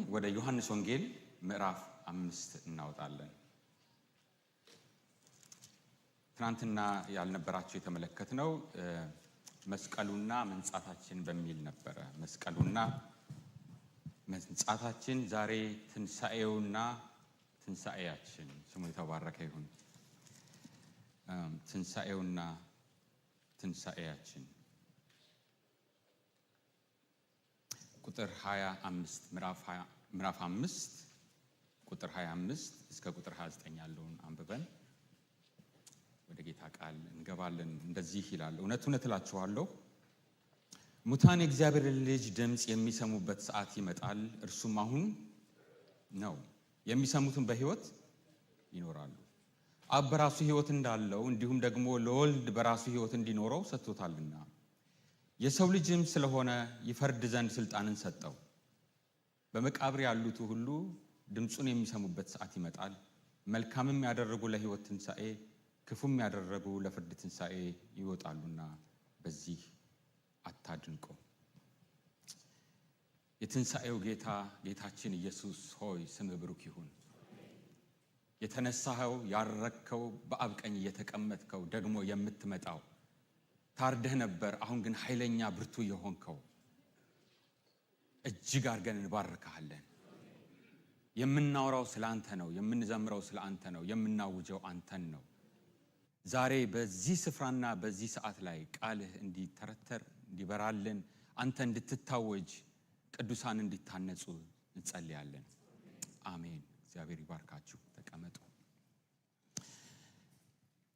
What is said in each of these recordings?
ወደ ዮሐንስ ወንጌል ምዕራፍ 5 እናወጣለን። ትናንትና ያልነበራችሁ የተመለከትነው መስቀሉና መንጻታችን በሚል ነበረ። መስቀሉና መንጻታችን ዛሬ ትንሳኤውና ትንሳኤያችን ስሙ የተባረከ ይሁን። ትንሳኤውና ትንሳኤያችን ቁጥር 25 ምዕራፍ 5 ቁጥር 25 እስከ ቁጥር 29 ያለውን አንብበን ወደ ጌታ ቃል እንገባለን። እንደዚህ ይላል። እውነት እውነት እላችኋለሁ ሙታን የእግዚአብሔር ልጅ ድምፅ የሚሰሙበት ሰዓት ይመጣል፣ እርሱም አሁን ነው። የሚሰሙትን በሕይወት ይኖራሉ። አብ በራሱ ሕይወት እንዳለው እንዲሁም ደግሞ ለወልድ በራሱ ሕይወት እንዲኖረው ሰጥቶታልና የሰው ልጅም ስለሆነ ይፈርድ ዘንድ ስልጣንን ሰጠው። በመቃብር ያሉት ሁሉ ድምፁን የሚሰሙበት ሰዓት ይመጣል። መልካምም ያደረጉ ለሕይወት ትንሣኤ፣ ክፉም ያደረጉ ለፍርድ ትንሣኤ ይወጣሉና በዚህ አታድንቁ። የትንሣኤው ጌታ ጌታችን ኢየሱስ ሆይ ስምህ ብሩክ ይሁን። የተነሳኸው ያረከው በአብ ቀኝ የተቀመጥከው ደግሞ የምትመጣው ታርደህ ነበር፣ አሁን ግን ኃይለኛ ብርቱ የሆንከው እጅግ አድርገን እንባርካለን። የምናወራው ስለ አንተ ነው፣ የምንዘምረው ስለ አንተ ነው፣ የምናውጀው አንተን ነው። ዛሬ በዚህ ስፍራና በዚህ ሰዓት ላይ ቃልህ እንዲተረተር እንዲበራልን፣ አንተ እንድትታወጅ፣ ቅዱሳን እንዲታነጹ እንጸልያለን። አሜን። እግዚአብሔር ይባርካችሁ። ተቀመጡ።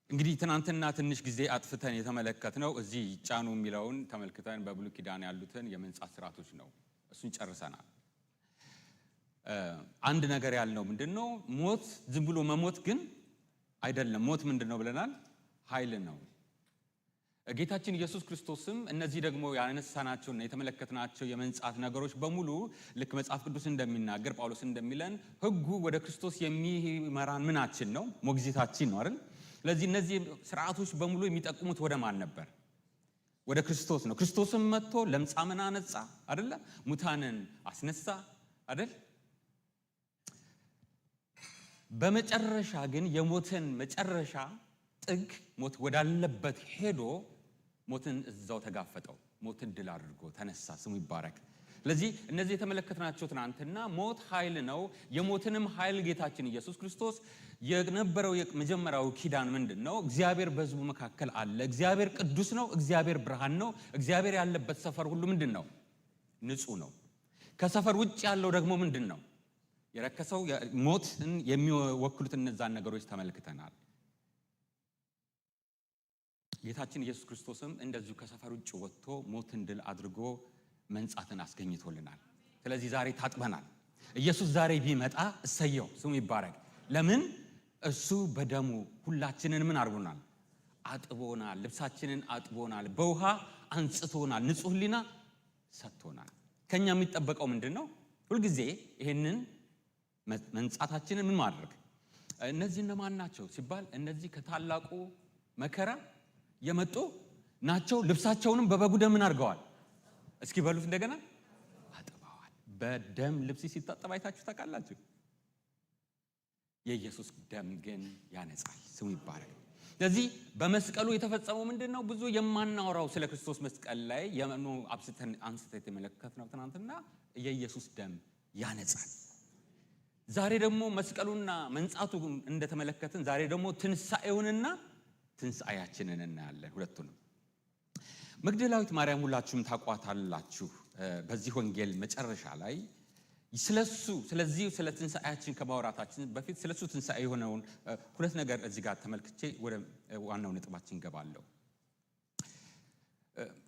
እንግዲህ ትናንትና ትንሽ ጊዜ አጥፍተን የተመለከትነው እዚህ ጫኑ የሚለውን ተመልክተን በብሉይ ኪዳን ያሉትን የመንጻት ስርዓቶች ነው። እሱን ጨርሰናል። አንድ ነገር ያልነው ምንድነው? ሞት ዝም ብሎ መሞት ግን አይደለም። ሞት ምንድነው ብለናል? ኃይል ነው። ጌታችን ኢየሱስ ክርስቶስም እነዚህ ደግሞ ያነሳናቸውና የተመለከትናቸው የመንጻት ነገሮች በሙሉ ልክ መጽሐፍ ቅዱስ እንደሚናገር ጳውሎስ እንደሚለን ሕጉ ወደ ክርስቶስ የሚመራን ምናችን ነው? ሞግዚታችን ነው አይደል? ስለዚህ እነዚህ ስርዓቶች በሙሉ የሚጠቁሙት ወደ ማን ነበር? ወደ ክርስቶስ ነው። ክርስቶስም መጥቶ ለምጻምን አነጻ አይደል? ሙታንን አስነሳ አይደል? በመጨረሻ ግን የሞትን መጨረሻ ጥግ ሞት ወዳለበት ሄዶ ሞትን እዛው ተጋፈጠው። ሞትን ድል አድርጎ ተነሳ። ስሙ ይባረክ። ስለዚህ እነዚህ የተመለከትናቸው ትናንትና ሞት ኃይል ነው። የሞትንም ኃይል ጌታችን ኢየሱስ ክርስቶስ የነበረው የመጀመሪያው ኪዳን ምንድነው? እግዚአብሔር በሕዝቡ መካከል አለ። እግዚአብሔር ቅዱስ ነው። እግዚአብሔር ብርሃን ነው። እግዚአብሔር ያለበት ሰፈር ሁሉ ምንድነው? ንጹህ ነው። ከሰፈር ውጭ ያለው ደግሞ ምንድነው? የረከሰው። ሞትን የሚወክሉት እነዛን ነገሮች ተመልክተናል። ጌታችን ኢየሱስ ክርስቶስም እንደዚሁ ከሰፈር ውጭ ወጥቶ ሞትን ድል አድርጎ መንጻትን አስገኝቶልናል። ስለዚህ ዛሬ ታጥበናል። ኢየሱስ ዛሬ ቢመጣ እሰየው፣ ስሙ ይባረክ። ለምን? እሱ በደሙ ሁላችንን ምን አድርጎናል? አጥቦናል። ልብሳችንን አጥቦናል። በውሃ አንጽቶናል። ንጹህ ሕሊና ሰጥቶናል። ከኛ የሚጠበቀው ምንድነው? ሁልጊዜ ይሄንን መንጻታችንን ምን ማድረግ። እነዚህ እነማን ናቸው ሲባል እነዚህ ከታላቁ መከራ የመጡ ናቸው። ልብሳቸውንም በበጉ ደም ምን አድርገዋል? እስኪ በሉት እንደገና፣ አጥበዋል። በደም ልብስ ሲታጠብ አይታችሁ ታውቃላችሁ? የኢየሱስ ደም ግን ያነጻል። ስሙ ይባረክ። ስለዚህ በመስቀሉ የተፈጸመው ምንድነው? ብዙ የማናወራው ስለ ክርስቶስ መስቀል ላይ የመኑ አንስተን የተመለከትነው ትናንትና የኢየሱስ ደም ያነጻል። ዛሬ ደግሞ መስቀሉና መንጻቱ እንደተመለከትን ዛሬ ደግሞ ትንሳኤውንና ትንሳኤያችንን እናያለን። ሁለቱንም መግደላዊት ማርያም ሁላችሁም ታቋታላችሁ። በዚህ ወንጌል መጨረሻ ላይ ስለዚህ ስለ ትንሳኤያችን ከማውራታችን በፊት ስለሱ ትንሳኤ የሆነውን ሁለት ነገር እዚህ ጋር ተመልክቼ ወደ ዋናው ነጥባችን ገባለሁ።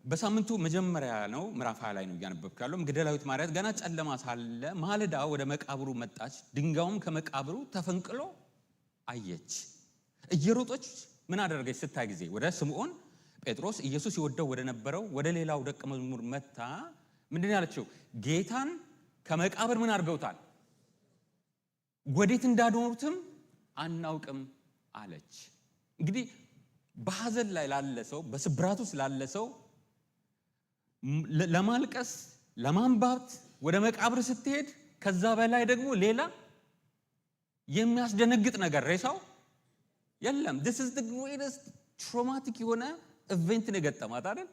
በሳምንቱ መጀመሪያ ነው ምዕራፍ 20 ላይ ነው እያነበብኩ ያለው። መግደላዊት ማርያም ገና ጨለማ ሳለ ማለዳ ወደ መቃብሩ መጣች። ድንጋዩም ከመቃብሩ ተፈንቅሎ አየች። እየሮጠች ምን አደረገች ስታይ ጊዜ ወደ ስምዖን ጴጥሮስ ኢየሱስ ይወደው ወደ ነበረው ወደ ሌላው ደቀ መዝሙር መጣ። ምንድን ያለችው? ጌታን ከመቃብር ምን አድርገውታል? ወዴት እንዳኖሩትም አናውቅም አለች። እንግዲህ በሐዘን ላይ ላለ ሰው፣ በስብራቱ ስላለ ሰው ለማልቀስ ለማንባት ወደ መቃብር ስትሄድ ከዛ በላይ ደግሞ ሌላ የሚያስደነግጥ ነገር ሬሳው የለም። this is the greatest traumatic የሆነ ኢቨንት ነው ገጠማት አይደል?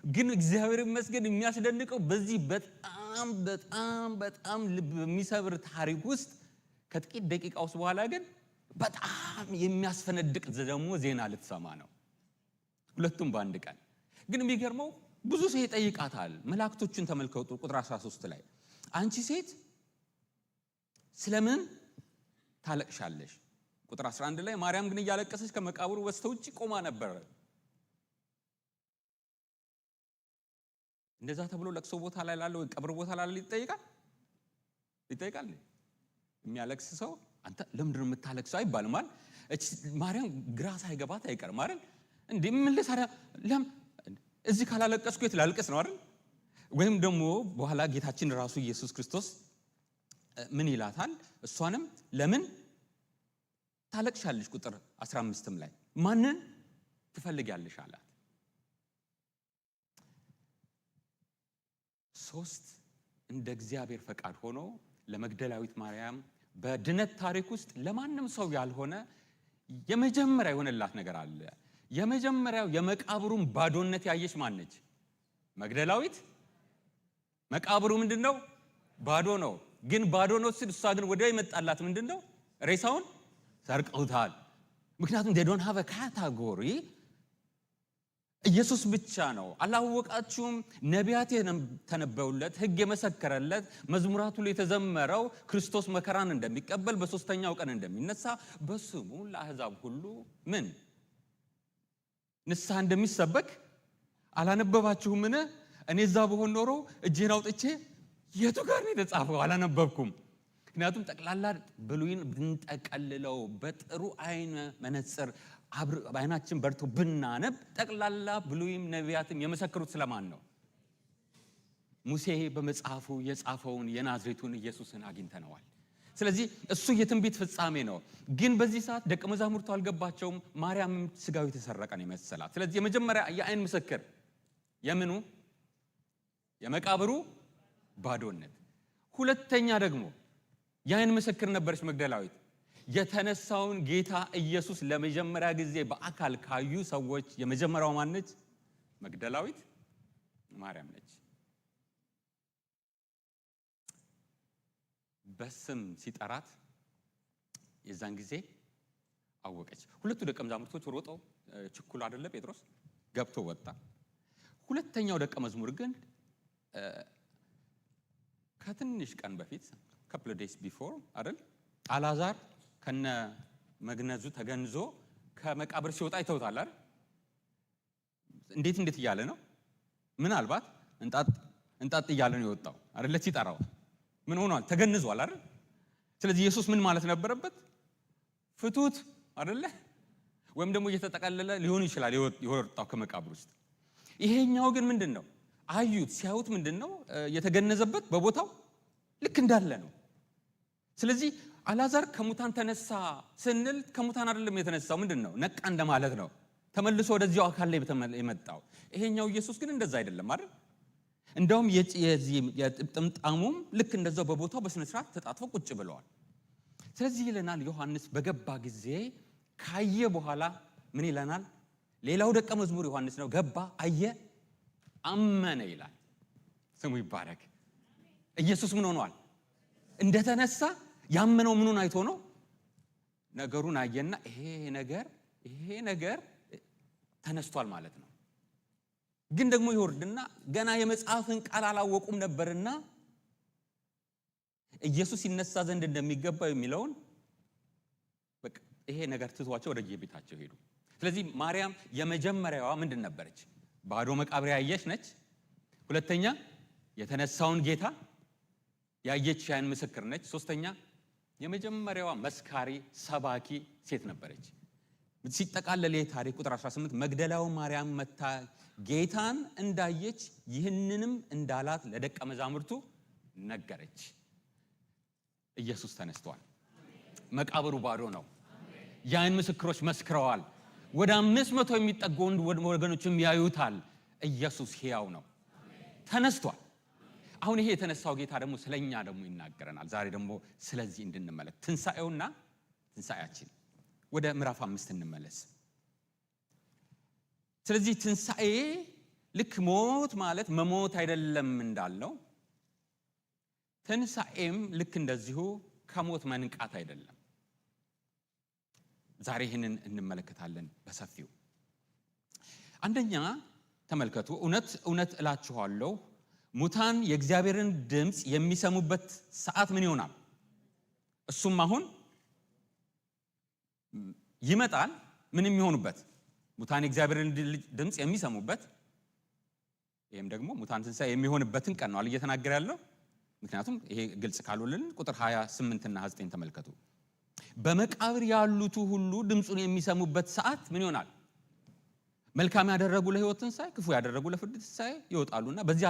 ግን እግዚአብሔር ይመስገን የሚያስደንቀው በዚህ በጣም በጣም በጣም ልብ የሚሰብር ታሪክ ውስጥ ከጥቂት ደቂቃዎች በኋላ ግን በጣም የሚያስፈነድቅ ደግሞ ዜና ልትሰማ ነው። ሁለቱም በአንድ ቀን። ግን የሚገርመው ብዙ ሰው ይጠይቃታል። መላእክቶችን ተመልከቱ ቁጥር 13 ላይ አንቺ ሴት ስለምን ታለቅሻለሽ? ቁጥር 11 ላይ ማርያም ግን እያለቀሰች ከመቃብሩ በስተውጭ ቆማ ነበር። እንደዛ ተብሎ ለቅሶ ቦታ ላይ ላለው ቀብር ቦታ ላይ ይጠይቃል። የሚያለቅስ ሰው አንተ ለምንድን ነው የምታለቅሰው አይባልም አይደል? እቺ ማርያም ግራ ሳይገባት አይቀርም አይደል? እንዴ ምን ልሰራ እዚህ ካላለቀስኩ የት ላልቀስ ነው አይደል? ወይም ደግሞ በኋላ ጌታችን ራሱ ኢየሱስ ክርስቶስ ምን ይላታል? እሷንም ለምን ታለቅሻለሽ? ቁጥር 15ም ላይ ማንን ትፈልጊያለሽ አላት። ሶስት እንደ እግዚአብሔር ፈቃድ ሆኖ ለመግደላዊት ማርያም በድነት ታሪክ ውስጥ ለማንም ሰው ያልሆነ የመጀመሪያ የሆነላት ነገር አለ። የመጀመሪያው የመቃብሩን ባዶነት ያየች ማነች? መግደላዊት። መቃብሩ ምንድነው? ባዶ ነው። ግን ባዶ ነው ሲል እሷ ግን ወዲያው ይመጣላት ምንድነው? ሬሳውን ሰርቀውታል። ምክንያቱም they don't have a category ኢየሱስ ብቻ ነው። አላወቃችሁም? ነቢያት ተነበዩለት፣ ሕግ የመሰከረለት፣ መዝሙራቱ ላይ የተዘመረው ክርስቶስ መከራን እንደሚቀበል በሶስተኛው ቀን እንደሚነሳ በስሙ ለአሕዛብ ሁሉ ምን ንስሐ እንደሚሰበክ አላነበባችሁምን? እኔ እዛ በሆን ኖሮ እጄን አውጥቼ የቱ ጋር ነው የተጻፈው አላነበብኩም። ምክንያቱም ጠቅላላ ብሉይን ብንጠቀልለው በጥሩ አይነ መነጽር አይናችን በርቶ ብናነብ ጠቅላላ ብሉይም ነቢያትም የመሰከሩት ስለማን ነው? ሙሴ በመጽሐፉ የጻፈውን የናዝሬቱን ኢየሱስን አግኝተነዋል። ስለዚህ እሱ የትንቢት ፍጻሜ ነው። ግን በዚህ ሰዓት ደቀ መዛሙርቱ አልገባቸውም። ማርያም ስጋው የተሰረቀ ነው መሰላት። ስለዚህ የመጀመሪያ የአይን ምስክር የምኑ የመቃብሩ ባዶነት። ሁለተኛ ደግሞ የአይን ምስክር ነበረች መግደላዊት። የተነሳውን ጌታ ኢየሱስ ለመጀመሪያ ጊዜ በአካል ካዩ ሰዎች የመጀመሪያው ማነች? መግደላዊት ማርያም ነች። በስም ሲጠራት የዛን ጊዜ አወቀች። ሁለቱ ደቀ መዛሙርቶች ሮጠው ችኩል አይደለ ጴጥሮስ ገብቶ ወጣ። ሁለተኛው ደቀ መዝሙር ግን ከትንሽ ቀን በፊት couple of days before አይደል አልዓዛር ከነ መግነዙ ተገንዞ ከመቃብር ሲወጣ አይተውታል አይደል? እንዴት እያለ ነው? ምናልባት እንጣጥ እያለ ነው የወጣው አይደል? ሲጠራው ምን ሆኗል? ተገንዟል አይደል? ስለዚህ ኢየሱስ ምን ማለት ነበረበት? ፍቱት አይደለ? ወይም ደግሞ እየተጠቀለለ ሊሆን ይችላል የወጣው ከመቃብር ውስጥ። ይሄኛው ግን ምንድነው? አዩት። ሲያዩት ምንድነው የተገነዘበት? በቦታው ልክ እንዳለ ነው። ስለዚህ አልዓዛር ከሙታን ተነሳ ስንል ከሙታን አይደለም የተነሳው፣ ምንድነው? ነቃ እንደማለት ነው። ተመልሶ ወደዚያው አካል ላይ የመጣው። ይሄኛው ኢየሱስ ግን እንደዛ አይደለም አይደል? እንደውም የጥምጣሙም ልክ እንደዛው በቦታው በስነ ስርዓት ተጣጥፎ ቁጭ ብለዋል። ስለዚህ ይለናል ዮሐንስ በገባ ጊዜ ካየ በኋላ ምን ይለናል? ሌላው ደቀ መዝሙር ዮሐንስ ነው። ገባ፣ አየ፣ አመነ ይላል። ስሙ ይባረክ። ኢየሱስ ምን ሆኗል? እንደተነሳ ያመነው ምኑን አይቶ ነው? ነገሩን አየና ይሄ ነገር ተነስቷል ማለት ነው። ግን ደግሞ ይወርድና ገና የመጽሐፍን ቃል አላወቁም ነበርና ኢየሱስ ይነሳ ዘንድ እንደሚገባ የሚለውን በቃ ይሄ ነገር ትቷቸው ወደ የቤታቸው ሄዱ። ስለዚህ ማርያም የመጀመሪያዋ ምንድን ነበረች? ባዶ መቃብር ያየች ነች። ሁለተኛ የተነሳውን ጌታ ያየች ያን ምስክር ነች። ሶስተኛ የመጀመሪያዋ መስካሪ ሰባኪ ሴት ነበረች። ሲጠቃለል ታሪክ ቁጥር 18 መግደላው ማርያም መታ ጌታን እንዳየች ይህንንም እንዳላት ለደቀ መዛሙርቱ ነገረች። ኢየሱስ ተነስቷል። መቃብሩ ባዶ ነው። ያን ምስክሮች መስክረዋል። ወደ 500 የሚጠጉ ወገኖችም ያዩታል። ኢየሱስ ሕያው ነው፣ ተነስቷል። አሁን ይሄ የተነሳው ጌታ ደግሞ ስለኛ ደግሞ ይናገረናል። ዛሬ ደግሞ ስለዚህ እንድንመለከት ትንሳኤውና ትንሳኤያችን ወደ ምዕራፍ 5 እንመለስ። ስለዚህ ትንሳኤ ልክ ሞት ማለት መሞት አይደለም እንዳልነው ትንሳኤም ልክ እንደዚሁ ከሞት መንቃት አይደለም። ዛሬ ይህንን እንመለከታለን በሰፊው። አንደኛ ተመልከቱ፣ እውነት እውነት እላችኋለሁ ሙታን የእግዚአብሔርን ድምፅ የሚሰሙበት ሰዓት ምን ይሆናል? እሱም አሁን ይመጣል። ምን የሚሆኑበት? ሙታን የእግዚአብሔርን ድምፅ የሚሰሙበት፣ ይሄም ደግሞ ሙታን ትንሣኤ የሚሆንበትን ቀን ነው እየተናገረ ያለው። ምክንያቱም ይሄ ግልጽ ካልሆነልን ቁጥር 28 እና 29 ተመልከቱ። በመቃብር ያሉት ሁሉ ድምፁን የሚሰሙበት ሰዓት ምን ይሆናል? መልካም ያደረጉ ለሕይወት ትንሣኤ፣ ክፉ ያደረጉ ለፍርድ ትንሣኤ ይወጣሉና በዚህ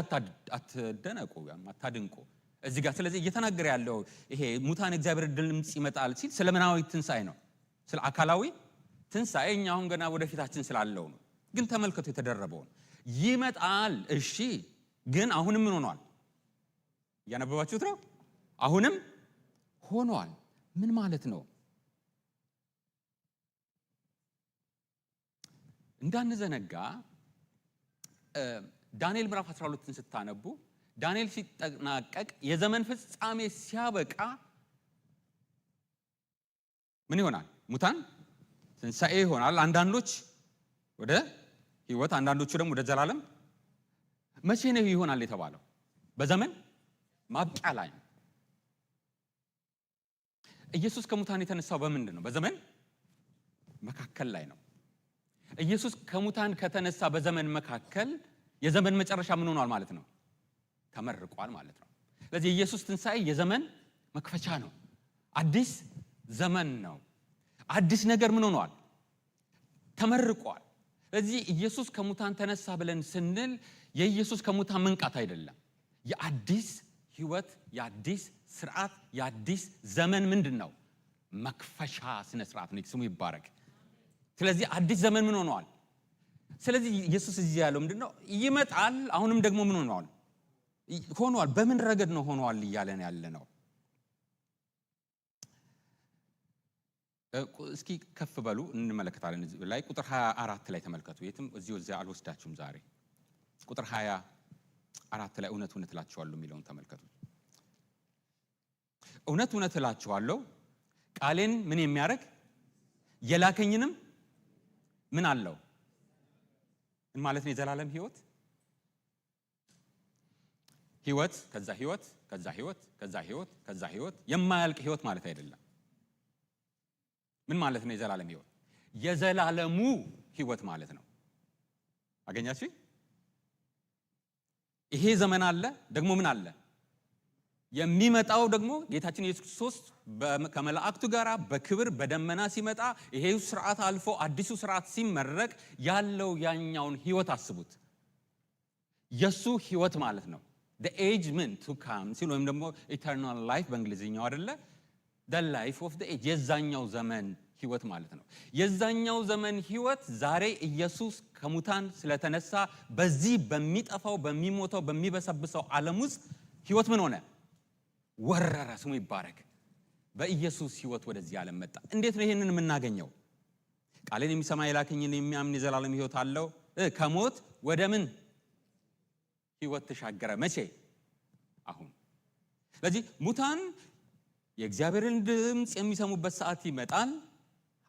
አትደነቁ፣ አታድንቁ እዚህ ጋር። ስለዚህ እየተናገረ ያለው ይሄ ሙታን የእግዚአብሔር ድምፅ ይመጣል ሲል ስለ ምናዊ ትንሣኤ ነው፣ ስለ አካላዊ ትንሣኤ እኛ አሁን ገና ወደፊታችን ስላለው ነው። ግን ተመልከቱ የተደረበውን ይመጣል። እሺ፣ ግን አሁንም ምን ሆኗል? እያነበባችሁት ነው። አሁንም ሆኗል። ምን ማለት ነው? እንዳንዘነጋ ዳንኤል ምዕራፍ 12ን ስታነቡ ዳንኤል ሲጠናቀቅ የዘመን ፍጻሜ ሲያበቃ ምን ይሆናል? ሙታን ትንሣኤ ይሆናል። አንዳንዶች ወደ ሕይወት፣ አንዳንዶቹ ደግሞ ወደ ዘላለም። መቼ ነው ይሆናል የተባለው? በዘመን ማብቂያ ላይ ነው። ኢየሱስ ከሙታን የተነሳው በምንድን ነው? በዘመን መካከል ላይ ነው። ኢየሱስ ከሙታን ከተነሳ በዘመን መካከል የዘመን መጨረሻ ምን ሆኗል ማለት ነው? ተመርቋል ማለት ነው። ስለዚህ የኢየሱስ ትንሣኤ የዘመን መክፈቻ ነው። አዲስ ዘመን ነው። አዲስ ነገር ምን ሆኗል? ተመርቋል። ስለዚህ ኢየሱስ ከሙታን ተነሳ ብለን ስንል የኢየሱስ ከሙታን መንቃት አይደለም። የአዲስ ሕይወት፣ የአዲስ ስርዓት፣ የአዲስ ዘመን ምንድን ነው? መክፈቻ ስነ ስርዓት ነው። ስሙ ይባረክ። ስለዚህ አዲስ ዘመን ምን ሆኗል? ስለዚህ ኢየሱስ እዚህ ያለው ምንድነው? ይመጣል። አሁንም ደግሞ ምን ሆኗል? ሆኗል። በምን ረገድ ነው ሆኗል እያለን ያለ ነው? እስኪ ከፍ በሉ እንመለከታለን። እዚህ ላይ ቁጥር 24 ላይ ተመልከቱ። የትም እዚያ አልወስዳችሁም ዛሬ። ቁጥር 24 ላይ እውነት እውነት እላችኋለሁ የሚለውን ተመልከቱ። እውነት እውነት እላችኋለሁ ቃሌን ምን የሚያደርግ የላከኝንም ምን አለው? ምን ማለት ነው? የዘላለም ሕይወት ሕይወት ከዛ ሕይወት ከዛ ሕይወት ከዛ ሕይወት ከዛ ሕይወት የማያልቅ ሕይወት ማለት አይደለም። ምን ማለት ነው? የዘላለም ሕይወት የዘላለሙ ሕይወት ማለት ነው። አገኛችሁ? ይሄ ዘመን አለ፣ ደግሞ ምን አለ? የሚመጣው ደግሞ ጌታችን ኢየሱስ ክርስቶስ ከመላእክቱ ጋር በክብር በደመና ሲመጣ ይሄ ስርዓት አልፎ አዲሱ ስርዓት ሲመረቅ ያለው ያኛውን ሕይወት አስቡት። የሱ ሕይወት ማለት ነው። the age meant to come ሲል ወይም ደግሞ eternal life በእንግሊዝኛው አይደለ? the life of the age የዛኛው ዘመን ሕይወት ማለት ነው። የዛኛው ዘመን ሕይወት ዛሬ ኢየሱስ ከሙታን ስለተነሳ በዚህ በሚጠፋው በሚሞተው በሚበሰብሰው ዓለም ውስጥ ሕይወት ምን ሆነ? ወረረ። ስሙ ይባረክ። በኢየሱስ ሕይወት ወደዚህ ዓለም መጣ። እንዴት ነው ይሄንን የምናገኘው? ቃሌን የሚሰማ የላከኝን የሚያምን የዘላለም ሕይወት አለው። ከሞት ወደ ምን ሕይወት ተሻገረ። መቼ? አሁን። ስለዚህ ሙታን የእግዚአብሔርን ድምፅ የሚሰሙበት ሰዓት ይመጣል።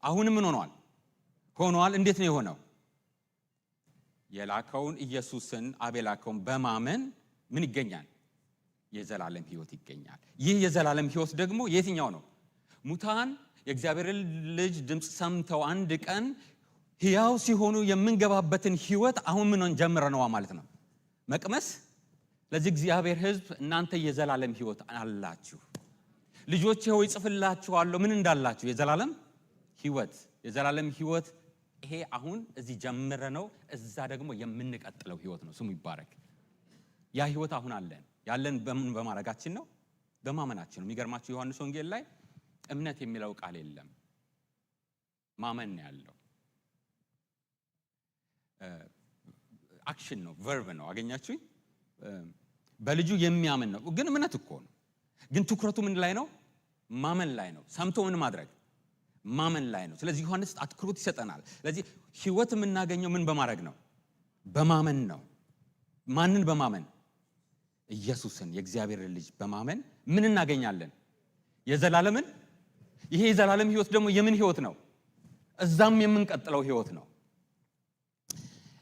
አሁን ምን ሆኗል? ሆኗል። እንዴት ነው የሆነው? የላከውን ኢየሱስን አብ የላከውን በማመን ምን ይገኛል? የዘላለም ሕይወት ይገኛል። ይህ የዘላለም ሕይወት ደግሞ የትኛው ነው? ሙታን የእግዚአብሔርን ልጅ ድምፅ ሰምተው አንድ ቀን ሕያው ሲሆኑ የምንገባበትን ሕይወት አሁን ምን ጀምረነዋ ማለት ነው መቅመስ። ለዚህ እግዚአብሔር ሕዝብ እናንተ የዘላለም ሕይወት አላችሁ፣ ልጆቼ ሆይ ጽፍላችኋለሁ ምን እንዳላችሁ? የዘላለም ሕይወት። የዘላለም ሕይወት ይሄ አሁን እዚህ ጀምረነው እዛ ደግሞ የምንቀጥለው ሕይወት ነው። ስሙ ይባረክ። ያ ሕይወት አሁን አለን። ያለን በምን በማድረጋችን ነው? በማመናችን ነው። የሚገርማችሁ ዮሐንስ ወንጌል ላይ እምነት የሚለው ቃል የለም፣ ማመን ነው ያለው። አክሽን ነው፣ ቨርብ ነው። አገኛችሁኝ? በልጁ የሚያምን ነው። ግን እምነት እኮ ነው። ግን ትኩረቱ ምን ላይ ነው? ማመን ላይ ነው። ሰምቶ ምን ማድረግ? ማመን ላይ ነው። ስለዚህ ዮሐንስ አትኩሮት ይሰጠናል። ስለዚህ ህይወት የምናገኘው ምን በማድረግ ነው? በማመን ነው። ማንን በማመን? ኢየሱስን የእግዚአብሔር ልጅ በማመን ምን እናገኛለን? የዘላለምን። ይሄ የዘላለም ህይወት ደግሞ የምን ህይወት ነው? እዛም የምንቀጥለው ህይወት ነው።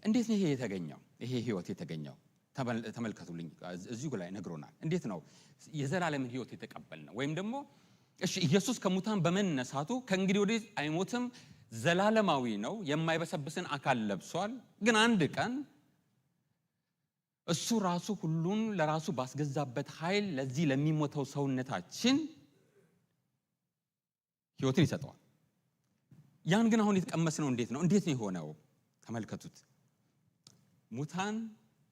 እንዴት ነው ይሄ የተገኘው? ይሄ ህይወት የተገኘው ተመልከቱልኝ። እዚሁ ላይ ነግሮናል። እንዴት ነው የዘላለምን ህይወት የተቀበልነው? ወይም ደግሞ እሺ ኢየሱስ ከሙታን በመነሳቱ ከእንግዲህ ወዲህ አይሞትም፣ ዘላለማዊ ነው፣ የማይበሰብስን አካል ለብሷል። ግን አንድ ቀን እሱ ራሱ ሁሉን ለራሱ ባስገዛበት ኃይል ለዚህ ለሚሞተው ሰውነታችን ህይወትን ይሰጠዋል። ያን ግን አሁን የተቀመስነው እንዴት ነው? እንዴት ነው የሆነው? ተመልከቱት። ሙታን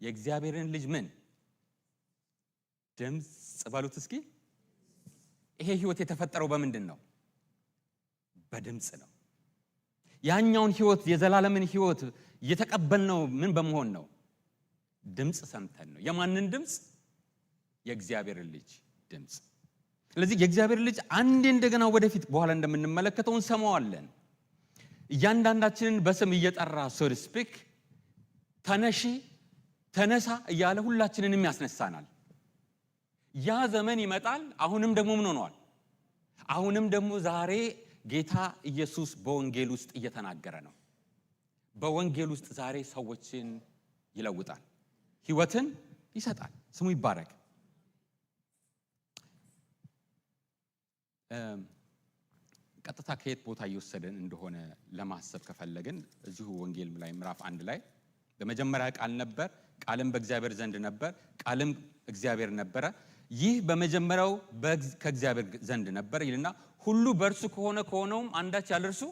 የእግዚአብሔርን ልጅ ምን ድምፅ በሉት እስኪ። ይሄ ህይወት የተፈጠረው በምንድን ነው? በድምፅ ነው። ያኛውን ህይወት የዘላለምን ህይወት የተቀበልነው ምን በመሆን ነው? ድምፅ ሰምተን ነው። የማንን ድምፅ? የእግዚአብሔርን ልጅ ድምፅ። ስለዚህ የእግዚአብሔር ልጅ አንዴ እንደገና ወደፊት በኋላ እንደምንመለከተው እንሰማዋለን። እያንዳንዳችንን በስም እየጠራ ሶ ስፒክ ተነሺ ተነሳ እያለ ሁላችንንም ያስነሳናል። ያ ዘመን ይመጣል። አሁንም ደግሞ ምን ሆኗል? አሁንም ደግሞ ዛሬ ጌታ ኢየሱስ በወንጌል ውስጥ እየተናገረ ነው። በወንጌል ውስጥ ዛሬ ሰዎችን ይለውጣል፣ ህይወትን ይሰጣል። ስሙ ይባረክ። ቀጥታ ከየት ቦታ እየወሰደን እንደሆነ ለማሰብ ከፈለግን እዚሁ ወንጌል ላይ ምዕራፍ 1 ላይ በመጀመሪያ ቃል ነበር፣ ቃልም በእግዚአብሔር ዘንድ ነበር፣ ቃልም እግዚአብሔር ነበረ። ይህ በመጀመሪያው ከእግዚአብሔር ዘንድ ነበር ይልና ሁሉ በእርሱ ከሆነውም አንዳች ያለ እርሱ።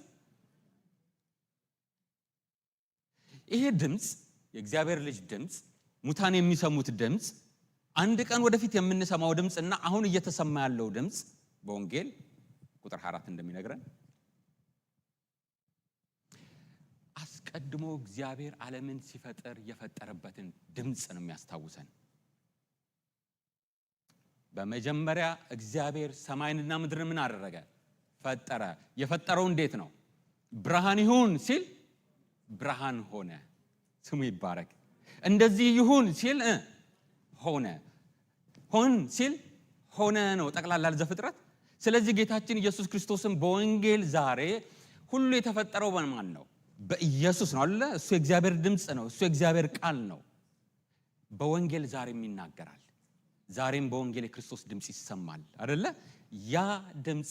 ይሄ ድምፅ የእግዚአብሔር ልጅ ድምፅ፣ ሙታን የሚሰሙት ድምፅ፣ አንድ ቀን ወደፊት የምንሰማው ድምፅ እና አሁን እየተሰማ ያለው ድምፅ በወንጌል ቁጥር 4 እንደሚነግረን አስቀድሞ እግዚአብሔር ዓለምን ሲፈጥር የፈጠረበትን ድምፅ ነው የሚያስታውሰን። በመጀመሪያ እግዚአብሔር ሰማይንና ምድርን ምን አደረገ? ፈጠረ። የፈጠረው እንዴት ነው? ብርሃን ይሁን ሲል ብርሃን ሆነ። ስሙ ይባረክ። እንደዚህ ይሁን ሲል ሆነ፣ ሆን ሲል ሆነ ነው ጠቅላላ ዘፍጥረት። ስለዚህ ጌታችን ኢየሱስ ክርስቶስን በወንጌል ዛሬ ሁሉ የተፈጠረው በማን ነው? በኢየሱስ ነው አይደል? እሱ የእግዚአብሔር ድምፅ ነው። እሱ የእግዚአብሔር ቃል ነው። በወንጌል ዛሬም ይናገራል። ዛሬም በወንጌል የክርስቶስ ድምፅ ይሰማል አይደለ? ያ ድምፅ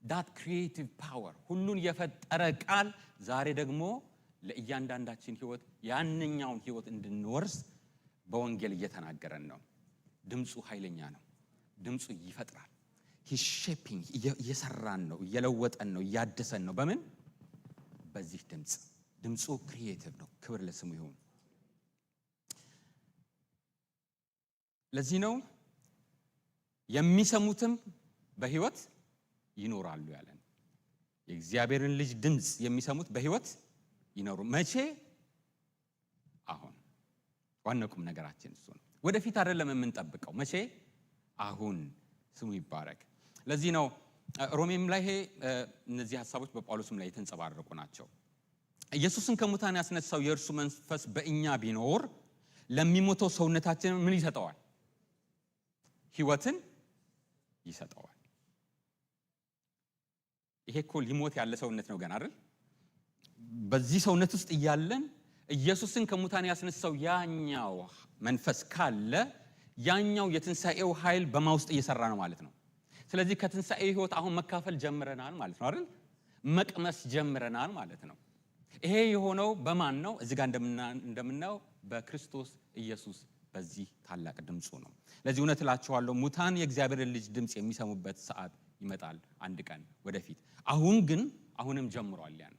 that creative power ሁሉን የፈጠረ ቃል ዛሬ ደግሞ ለእያንዳንዳችን ህይወት ያንኛውን ህይወት እንድንወርስ በወንጌል እየተናገረን ነው። ድምፁ ኃይለኛ ነው። ድምፁ ይፈጥራል። he's shaping እየሰራን ነው፣ እየለወጠን ነው፣ እያደሰን ነው። በምን? በዚህ ድምፅ። ድምፁ ክሪኤቲቭ ነው። ክብር ለስሙ ይሁን። ለዚህ ነው የሚሰሙትም በህይወት ይኖራሉ ያለን። የእግዚአብሔርን ልጅ ድምፅ የሚሰሙት በህይወት ይኖሩ። መቼ? አሁን። ዋናው ቁም ነገራችን እሱ ነው። ወደፊት አይደለም የምንጠብቀው። መቼ? አሁን። ስሙ ይባረክ። ለዚህ ነው ሮሜም ላይ እነዚህ ሐሳቦች በጳውሎስም ላይ የተንጸባረቁ ናቸው። ኢየሱስን ከሙታን ያስነሳው የእርሱ መንፈስ በእኛ ቢኖር ለሚሞተው ሰውነታችን ምን ይሰጠዋል? ህይወትን ይሰጠዋል። ይሄ እኮ ሊሞት ያለ ሰውነት ነው ገና አይደል? በዚህ ሰውነት ውስጥ እያለን ኢየሱስን ከሙታን ያስነሳው ያኛው መንፈስ ካለ ያኛው የትንሣኤው ኃይል በማውስጥ እየሰራ ነው ማለት ነው። ስለዚህ ከትንሣኤ ህይወት አሁን መካፈል ጀምረናል ማለት ነው አይደል? መቅመስ ጀምረናል ማለት ነው። ይሄ የሆነው በማን ነው? እዚህ ጋር እንደምናየው በክርስቶስ ኢየሱስ በዚህ ታላቅ ድምፁ ነው። ለዚህ እውነት እላችኋለሁ ሙታን የእግዚአብሔርን ልጅ ድምፅ የሚሰሙበት ሰዓት ይመጣል አንድ ቀን ወደፊት። አሁንም ጀምሯል ያን።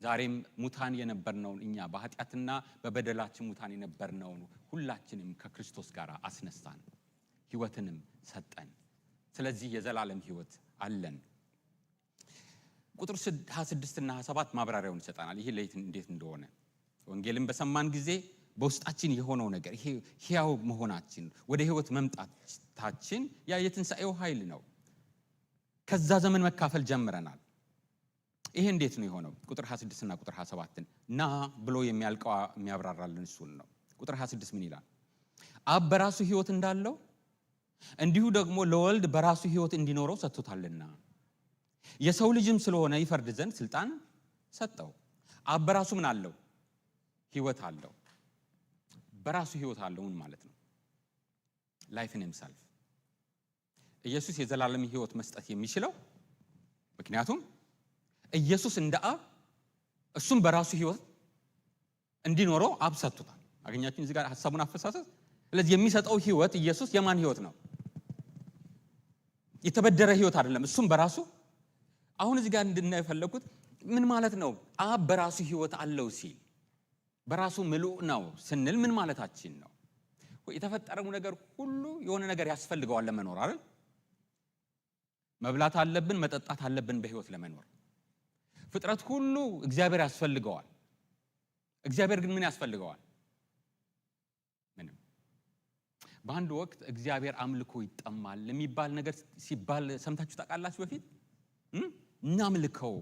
ዛሬም ሙታን የነበርነውን እኛ በኃጢአትና በበደላችን ሙታን የነበርነውን ሁላችንም ከክርስቶስ ጋር አስነሳን፣ ህይወትንም ሰጠን። ስለዚህ የዘላለም ህይወት አለን። ቁጥር 26 እና 27 ማብራሪያውን ይሰጣናል። ይሄ ለይት እንዴት እንደሆነ ወንጌልን በሰማን ጊዜ በውስጣችን የሆነው ነገር ይሄ ሕያው መሆናችን ወደ ህይወት መምጣታችን ያ የትንሣኤው ኃይል ነው። ከዛ ዘመን መካፈል ጀምረናል። ይሄ እንዴት ነው የሆነው? ቁጥር 26 እና ቁጥር 27 ና ብሎ የሚያልቀው የሚያብራራልን እሱን ነው። ቁጥር 26 ምን ይላል? አብ በራሱ ህይወት እንዳለው እንዲሁ ደግሞ ለወልድ በራሱ ህይወት እንዲኖረው ሰጥቶታልና የሰው ልጅም ስለሆነ ይፈርድ ዘንድ ስልጣን ሰጠው። አብ በራሱ ምን አለው? ህይወት አለው። በራሱ ህይወት አለው ማለት ነው። ላይፍ ኢን ሂምሰልፍ። ኢየሱስ የዘላለም ህይወት መስጠት የሚችለው ምክንያቱም ኢየሱስ እንደ አብ እሱም በራሱ ህይወት እንዲኖረው አብ ሰጥቶታል። አገኛችሁ እዚህ ጋር ሐሳቡን አፈሳሰስ። ስለዚህ የሚሰጠው ህይወት ኢየሱስ የማን ህይወት ነው? የተበደረ ህይወት አይደለም። እሱም በራሱ አሁን እዚህ ጋር እንድናይ የፈለኩት ምን ማለት ነው? አብ በራሱ ህይወት አለው ሲል በራሱ ምሉእ ነው ስንል ምን ማለታችን ነው? የተፈጠረው ነገር ሁሉ የሆነ ነገር ያስፈልገዋል ለመኖር አይደል? መብላት አለብን፣ መጠጣት አለብን በህይወት ለመኖር። ፍጥረት ሁሉ እግዚአብሔር ያስፈልገዋል። እግዚአብሔር ግን ምን ያስፈልገዋል? ምንም። በአንድ ወቅት እግዚአብሔር አምልኮ ይጠማል የሚባል ነገር ሲባል ሰምታችሁ ታውቃላችሁ? በፊት እናምልከው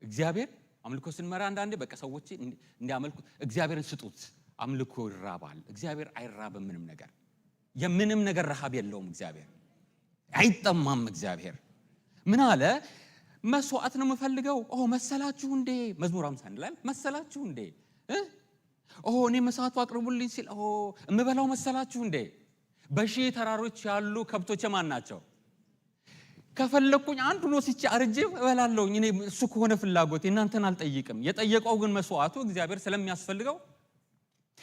እግዚአብሔር አምልኮ ስንመራ አንዳንዴ በቃ ሰዎች እንዲያመልኩ እግዚአብሔርን ስጡት፣ አምልኮ ይራባል። እግዚአብሔር አይራብም። ምንም ነገር የምንም ነገር ረሃብ የለውም። እግዚአብሔር አይጠማም። እግዚአብሔር ምን አለ? መስዋዕት ነው የምፈልገው። መሰላችሁ እንዴ? መዝሙር 50 ላይ መሰላችሁ እንዴ? እኔ መስዋዕቱ አቅርቡልኝ ሲል እምበላው መሰላችሁ እንዴ? በሺህ ተራሮች ያሉ ከብቶች ማን ናቸው? ከፈለኩኝ አንዱ ነው ሲጭ አርጄ እበላለሁኝ። እኔ እሱ ከሆነ ፍላጎት እናንተን አልጠይቅም። የጠየቀው ግን መስዋዕቱ እግዚአብሔር ስለሚያስፈልገው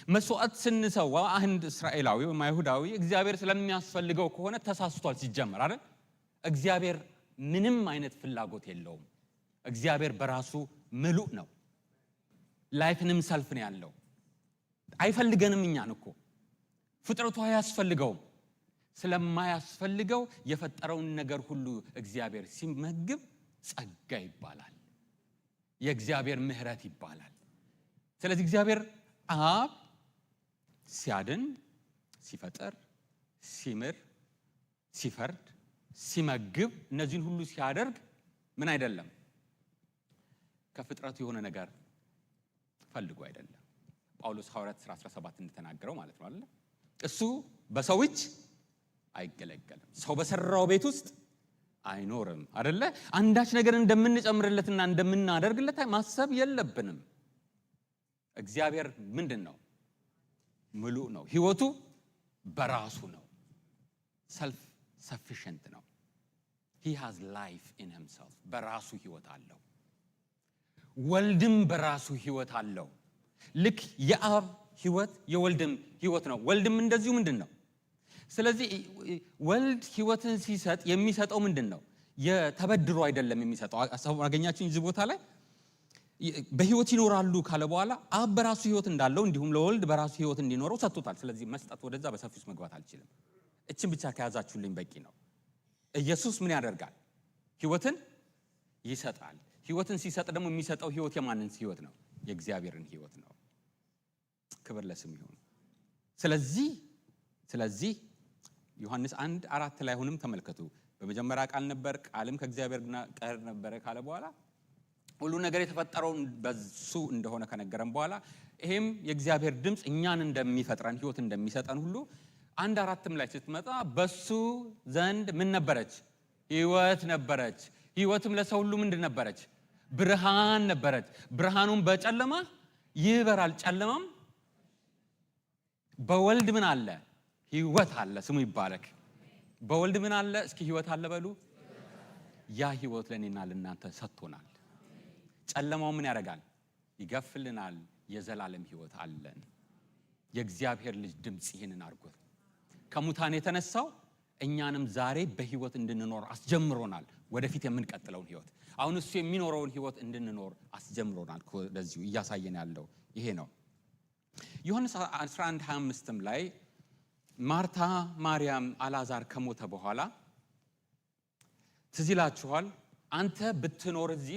መስዋዕት ስንሰዋ አንድ እስራኤላዊ ወይም አይሁዳዊ እግዚአብሔር ስለሚያስፈልገው ከሆነ ተሳስቷል ሲጀመር አይደል? እግዚአብሔር ምንም አይነት ፍላጎት የለውም። እግዚአብሔር በራሱ ምሉእ ነው። ላይፍንም ሰልፍ ነው ያለው። አይፈልገንም። እኛን እኮ ፍጥረቱ አያስፈልገውም። ስለማያስፈልገው የፈጠረውን ነገር ሁሉ እግዚአብሔር ሲመግብ ጸጋ ይባላል። የእግዚአብሔር ምሕረት ይባላል። ስለዚህ እግዚአብሔር አብ ሲያድን፣ ሲፈጥር፣ ሲምር፣ ሲፈርድ፣ ሲመግብ እነዚህን ሁሉ ሲያደርግ ምን አይደለም? ከፍጥረቱ የሆነ ነገር ፈልጎ አይደለም። ጳውሎስ ሐዋርያት ሥራ 17 እንደተናገረው ማለት ነው አይደል? እሱ በሰው እጅ አይገለገልም። ሰው በሰራው ቤት ውስጥ አይኖርም አይደለ? አንዳች ነገር እንደምንጨምርለትና እንደምናደርግለት ማሰብ የለብንም። እግዚአብሔር ምንድነው? ምሉእ ነው። ህይወቱ በራሱ ነው። ሰልፍ ሰፊሽንት ነው። he has life in himself። በራሱ ህይወት አለው። ወልድም በራሱ ህይወት አለው። ልክ የአብ ህይወት የወልድም ህይወት ነው። ወልድም እንደዚሁ ምንድነው? ስለዚህ ወልድ ህይወትን ሲሰጥ የሚሰጠው ምንድነው? የተበድሮ አይደለም የሚሰጠው። አገኛችሁ እዚህ ቦታ ላይ በህይወት ይኖራሉ ካለ በኋላ አብ በራሱ ህይወት እንዳለው እንዲሁም ለወልድ በራሱ ህይወት እንዲኖረው ሰጥቶታል። ስለዚህ መስጠት ወደዛ በሰፊው መግባት አልችልም። እቺን ብቻ ከያዛችሁልኝ በቂ ነው። ኢየሱስ ምን ያደርጋል? ህይወትን ይሰጣል። ህይወትን ሲሰጥ ደግሞ የሚሰጠው ህይወት የማንን ህይወት ነው? የእግዚአብሔርን ህይወት ነው። ክብር ለስሙ ይሁን። ስለዚህ ዮሐንስ 1:4 ላይ አሁንም ተመልከቱ። በመጀመሪያ ቃል ነበር፣ ቃልም ከእግዚአብሔር ጋር ነበረ ካለ በኋላ ሁሉ ነገር የተፈጠረው በሱ እንደሆነ ከነገረን በኋላ ይሄም የእግዚአብሔር ድምጽ እኛን እንደሚፈጥረን ህይወት እንደሚሰጠን ሁሉ 1:4 ላይ ስትመጣ በሱ ዘንድ ምን ነበረች? ህይወት ነበረች። ህይወትም ለሰው ሁሉ ምንድን ነበረች? ብርሃን ነበረች። ብርሃኑም በጨለማ ይበራል፣ ጨለማም በወልድ ምን አለ? ህይወት አለ። ስሙ ይባረክ። በወልድ ምን አለ? እስኪ ህይወት አለ በሉ። ያ ህይወት ለኔና ለናንተ ሰጥቶናል። ጨለማው ምን ያደርጋል? ይገፍልናል። የዘላለም ህይወት አለን። የእግዚአብሔር ልጅ ድምጽ ይሄንን አድርጎት ከሙታን የተነሳው እኛንም ዛሬ በህይወት እንድንኖር አስጀምሮናል። ወደፊት የምንቀጥለውን ህይወት አሁን እሱ የሚኖረውን ህይወት እንድንኖር አስጀምሮናል። ለዚሁ እያሳየን ያለው ይሄ ነው። ዮሐንስ 11:25 ላይ ማርታ ማርያም አልዓዛር ከሞተ በኋላ ትዝ ይላችኋል፣ አንተ ብትኖር እዚህ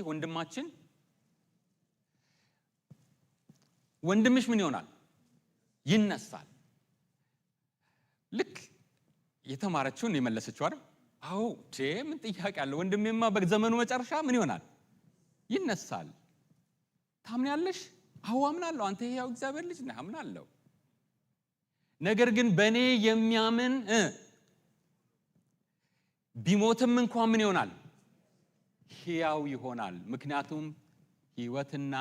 ወንድምሽ ምን ይሆናል? ይነሳል። ልክ የተማረችውን የመለሰችው አይደል? አዎ ምን ጥያቄ አለ? ወንድሜማ በዘመኑ መጨረሻ ምን ይሆናል? ይነሳል። ታምኛለሽ? አዎ አምናለሁ። አንተ ያው እግዚአብሔር ልጅ ነህ፣ አምናለሁ። ነገር ግን በእኔ የሚያምን ቢሞትም እንኳን ምን ይሆናል? ሕያው ይሆናል። ምክንያቱም ሕይወትና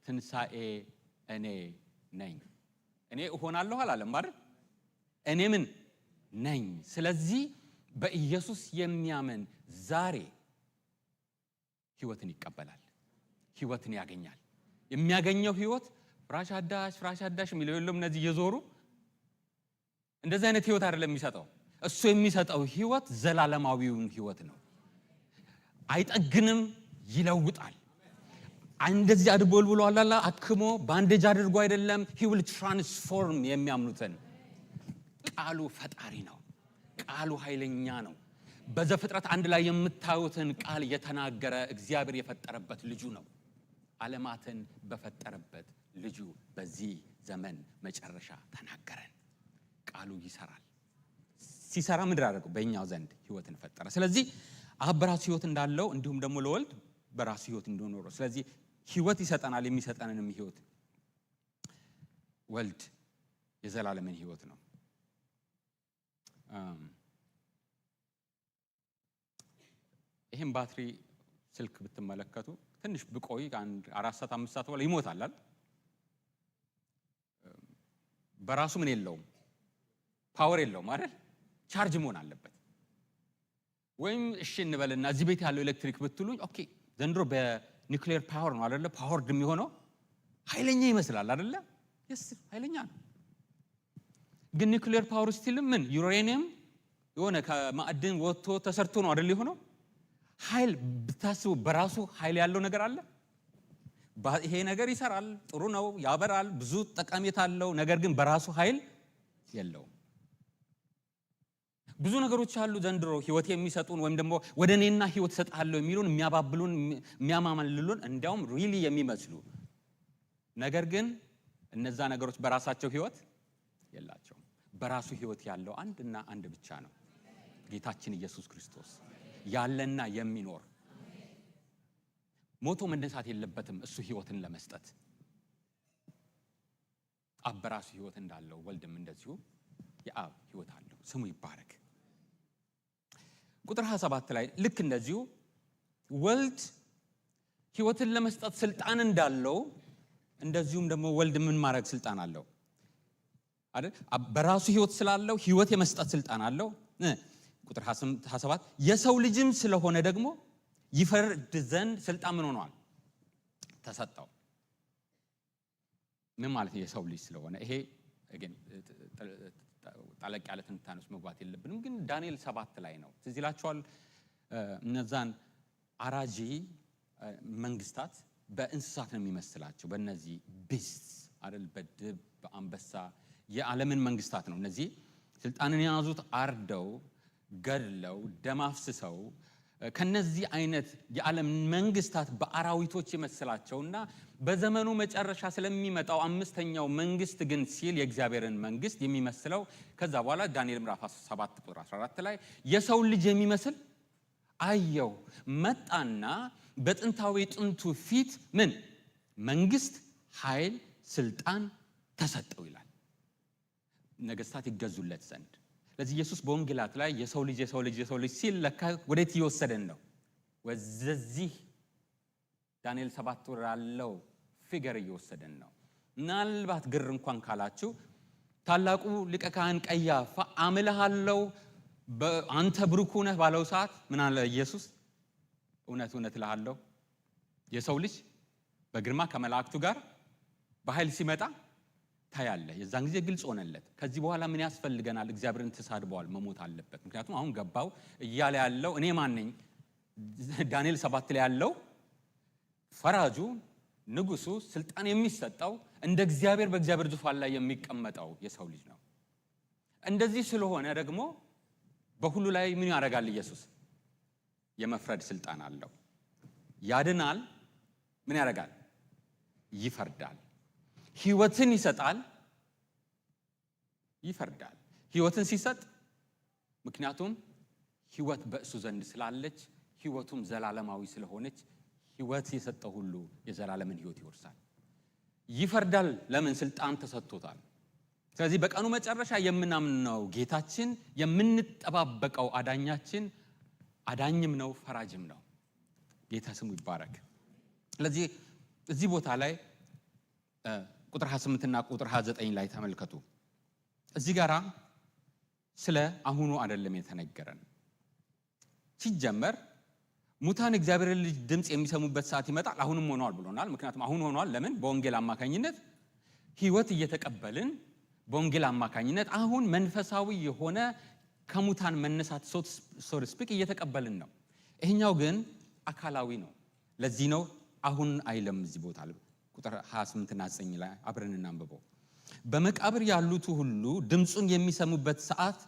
ትንሣኤ እኔ ነኝ። እኔ እሆናለሁ አላለም አይደል? እኔ ምን ነኝ። ስለዚህ በኢየሱስ የሚያምን ዛሬ ሕይወትን ይቀበላል፣ ሕይወትን ያገኛል። የሚያገኘው ሕይወት ፍራሽ አዳሽ የሚለው የለም። እነዚህ እየዞሩ እንደዚህ አይነት ሕይወት አይደለም የሚሰጠው። እሱ የሚሰጠው ሕይወት ዘላለማዊውን ሕይወት ነው። አይጠግንም፣ ይለውጣል። እንደዚህ አድቦል ብሎ አላላ አክሞ ባንዴጅ አድርጎ አይደለም። he will transform የሚያምኑትን። ቃሉ ፈጣሪ ነው። ቃሉ ኃይለኛ ነው። በዘፍጥረት 1 ላይ የምታዩትን ቃል የተናገረ እግዚአብሔር የፈጠረበት ልጁ ነው። ዓለማትን በፈጠረበት ልጁ በዚህ ዘመን መጨረሻ ተናገረን። ቃሉ ይሰራል። ሲሰራ ምድር አደረገው፣ በእኛው ዘንድ ሕይወትን ፈጠረ። ስለዚህ አብ በራሱ ሕይወት እንዳለው እንዲሁም ደግሞ ለወልድ በራሱ ሕይወት እንዲኖረው፣ ስለዚህ ሕይወት ይሰጠናል። የሚሰጠንንም ሕይወት ወልድ የዘላለምን ሕይወት ነው። ይሄን ባትሪ ስልክ ብትመለከቱ ትንሽ ብቆይ 4 ሰዓት 5 ሰዓት በኋላ ይሞታል አይደል? በራሱ ምን የለውም፣ ፓወር የለውም አይደል? ቻርጅ መሆን አለበት። ወይም እሺ እንበልና እዚህ ቤት ያለው ኤሌክትሪክ ብትሉኝ ኦኬ፣ ዘንድሮ በኒውክሊየር ፓወር ነው አይደለ? ፓወርድ የሚሆነው ኃይለኛ ይመስላል አይደለ? yes ኃይለኛ ነው። ግን ኒውክሊየር ፓወር ስቲል ምን ዩሬኒየም የሆነ ከማዕድን ወጥቶ ተሰርቶ ነው አይደል የሆነው? ኃይል ብታስቡ በራሱ ኃይል ያለው ነገር አለ። ይሄ ነገር ይሰራል፣ ጥሩ ነው፣ ያበራል፣ ብዙ ጠቀሜታ አለው። ነገር ግን በራሱ ኃይል የለውም። ብዙ ነገሮች አሉ ዘንድሮ ሕይወት የሚሰጡን ወይም ደግሞ ወደ እኔና ሕይወት ሰጣለሁ የሚሉን የሚያባብሉን፣ የሚያማማልሉን እንዲያውም ሪሊ የሚመስሉ ነገር ግን እነዛ ነገሮች በራሳቸው ሕይወት የላቸውም። በራሱ ሕይወት ያለው አንድና አንድ ብቻ ነው፣ ጌታችን ኢየሱስ ክርስቶስ ያለና የሚኖር። ሞቶ መነሳት የለበትም እሱ ሕይወትን ለመስጠት። አብ በራሱ ሕይወት እንዳለው ወልድም እንደዚሁ የአብ ሕይወት አለው። ስሙ ይባረክ። ቁጥር 27 ላይ ልክ እንደዚሁ ወልድ ሕይወትን ለመስጠት ስልጣን እንዳለው እንደዚሁም ደግሞ ወልድ ምን ማድረግ ስልጣን አለው አይደል? በራሱ ሕይወት ስላለው ሕይወት የመስጠት ስልጣን አለው። ቁጥር 27 የሰው ልጅም ስለሆነ ደግሞ ይፈርድ ዘንድ ስልጣን ምን ሆኗል? ተሰጠው። ምን ማለት ነው? የሰው ልጅ ስለሆነ ይሄ ግን ጠለቅ ያለ ትንታኔ ውስጥ መግባት የለብንም። ግን ዳንኤል 7 ላይ ነው ትዝ ይላችኋል። እነዛን አራጂ መንግስታት በእንስሳት ነው የሚመስላቸው። በእነዚህ ቢስት አይደል? በድብ በአንበሳ የዓለምን መንግስታት ነው እነዚህ ስልጣንን የያዙት። አርደው ገድለው ደም አፍስሰው ከነዚህ አይነት የዓለም መንግስታት በአራዊቶች የመሰላቸውና በዘመኑ መጨረሻ ስለሚመጣው አምስተኛው መንግስት ግን ሲል የእግዚአብሔርን መንግስት የሚመስለው ከዛ በኋላ ዳንኤል ምዕራፍ 7 ቁጥር 14 ላይ የሰው ልጅ የሚመስል አየው፣ መጣና በጥንታዊ ጥንቱ ፊት ምን መንግስት፣ ኃይል፣ ስልጣን ተሰጠው ይላል። ነገስታት ይገዙለት ዘንድ። ስለዚህ ኢየሱስ በወንጌላት ላይ የሰው ልጅ ሲል ለካ ወዴት እየወሰደን ነው? ወደዚህ ዳንኤል 7 ወር ያለው ፊገር እየወሰደን ነው። ምናልባት ግር እንኳን ካላችሁ ታላቁ ሊቀ ካህን ቀያፋ አምልሃለሁ አንተ ብሩክ ነህ ባለው ሰዓት ምን አለ ኢየሱስ? እውነት እውነት እልሃለሁ የሰው ልጅ በግርማ ከመላእክቱ ጋር በኃይል ሲመጣ ታያለህ። የዛን ጊዜ ግልጽ ሆነለት። ከዚህ በኋላ ምን ያስፈልገናል? እግዚአብሔርን ተሳድበዋል፣ መሞት አለበት። ምክንያቱም አሁን ገባው እያለ ያለው እኔ ማን ነኝ? ዳንኤል 7 ላይ ያለው ፈራጁ ንጉሱ ስልጣን የሚሰጠው እንደ እግዚአብሔር በእግዚአብሔር ዙፋን ላይ የሚቀመጠው የሰው ልጅ ነው። እንደዚህ ስለሆነ ደግሞ በሁሉ ላይ ምን ያደርጋል? ኢየሱስ የመፍረድ ስልጣን አለው። ያድናል። ምን ያደርጋል? ይፈርዳል። ሕይወትን ይሰጣል። ይፈርዳል። ሕይወትን ሲሰጥ ምክንያቱም ሕይወት በእሱ ዘንድ ስላለች ሕይወቱም ዘላለማዊ ስለሆነች ሕይወት የሰጠው ሁሉ የዘላለምን ሕይወት ይወርሳል። ይፈርዳል። ለምን? ስልጣን ተሰጥቶታል። ስለዚህ በቀኑ መጨረሻ የምናምነው ጌታችን የምንጠባበቀው አዳኛችን አዳኝም ነው ፈራጅም ነው። ጌታ ስሙ ይባረክ። ስለዚህ እዚህ ቦታ ላይ ቁጥር 28 እና ቁጥር 29 ላይ ተመልከቱ። እዚህ ጋራ ስለ አሁኑ አይደለም የተነገረን። ሲጀመር ሙታን እግዚአብሔር ልጅ ድምጽ የሚሰሙበት ሰዓት ይመጣል፣ አሁንም ሆኗል ብሎናል። ምክንያቱም አሁን ሆኗል። ለምን? በወንጌል አማካኝነት ሕይወት እየተቀበልን በወንጌል አማካኝነት አሁን መንፈሳዊ የሆነ ከሙታን መነሳት ሶ ቱ ስፒክ እየተቀበልን ነው። ይሄኛው ግን አካላዊ ነው። ለዚህ ነው አሁን አይለም። እዚህ ቦታ ቁጥር 28 እና 9 ላይ አብረን እናንብበው። በመቃብር ያሉት ሁሉ ድምጹን የሚሰሙበት ሰዓት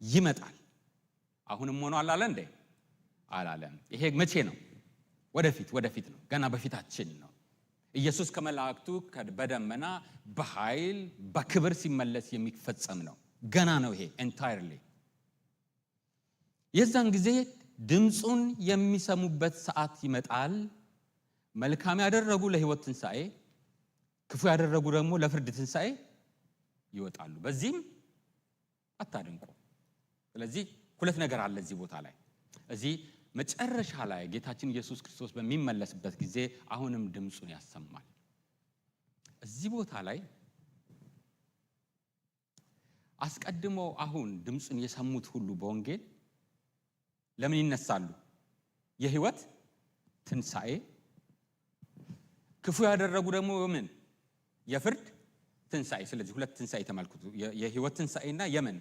ይመጣል። አሁንም ሆኗል አለ እንዴ? አላለም። ይሄ መቼ ነው? ወደፊት ነው። ገና በፊታችን ነው። ኢየሱስ ከመላእክቱ በደመና በኃይል በክብር ሲመለስ የሚፈጸም ነው። ገና ነው ይሄ entirely። የዛን ጊዜ ድምጹን የሚሰሙበት ሰዓት ይመጣል። መልካም ያደረጉ ለሕይወት ትንሣኤ፣ ክፉ ያደረጉ ደግሞ ለፍርድ ትንሣኤ ይወጣሉ። በዚህም አታድንቁ። ስለዚህ ሁለት ነገር አለ እዚህ ቦታ ላይ። እዚህ መጨረሻ ላይ ጌታችን ኢየሱስ ክርስቶስ በሚመለስበት ጊዜ አሁንም ድምጹን ያሰማል። እዚህ ቦታ ላይ አስቀድሞ አሁን ድምጹን የሰሙት ሁሉ በወንጌል ለምን ይነሳሉ? የሕይወት ትንሣኤ። ክፉ ያደረጉ ደግሞ ምን? የፍርድ ትንሣኤ። ስለዚህ ሁለት ትንሣኤ ተመልክቱ። የሕይወት ትንሣኤና የምን?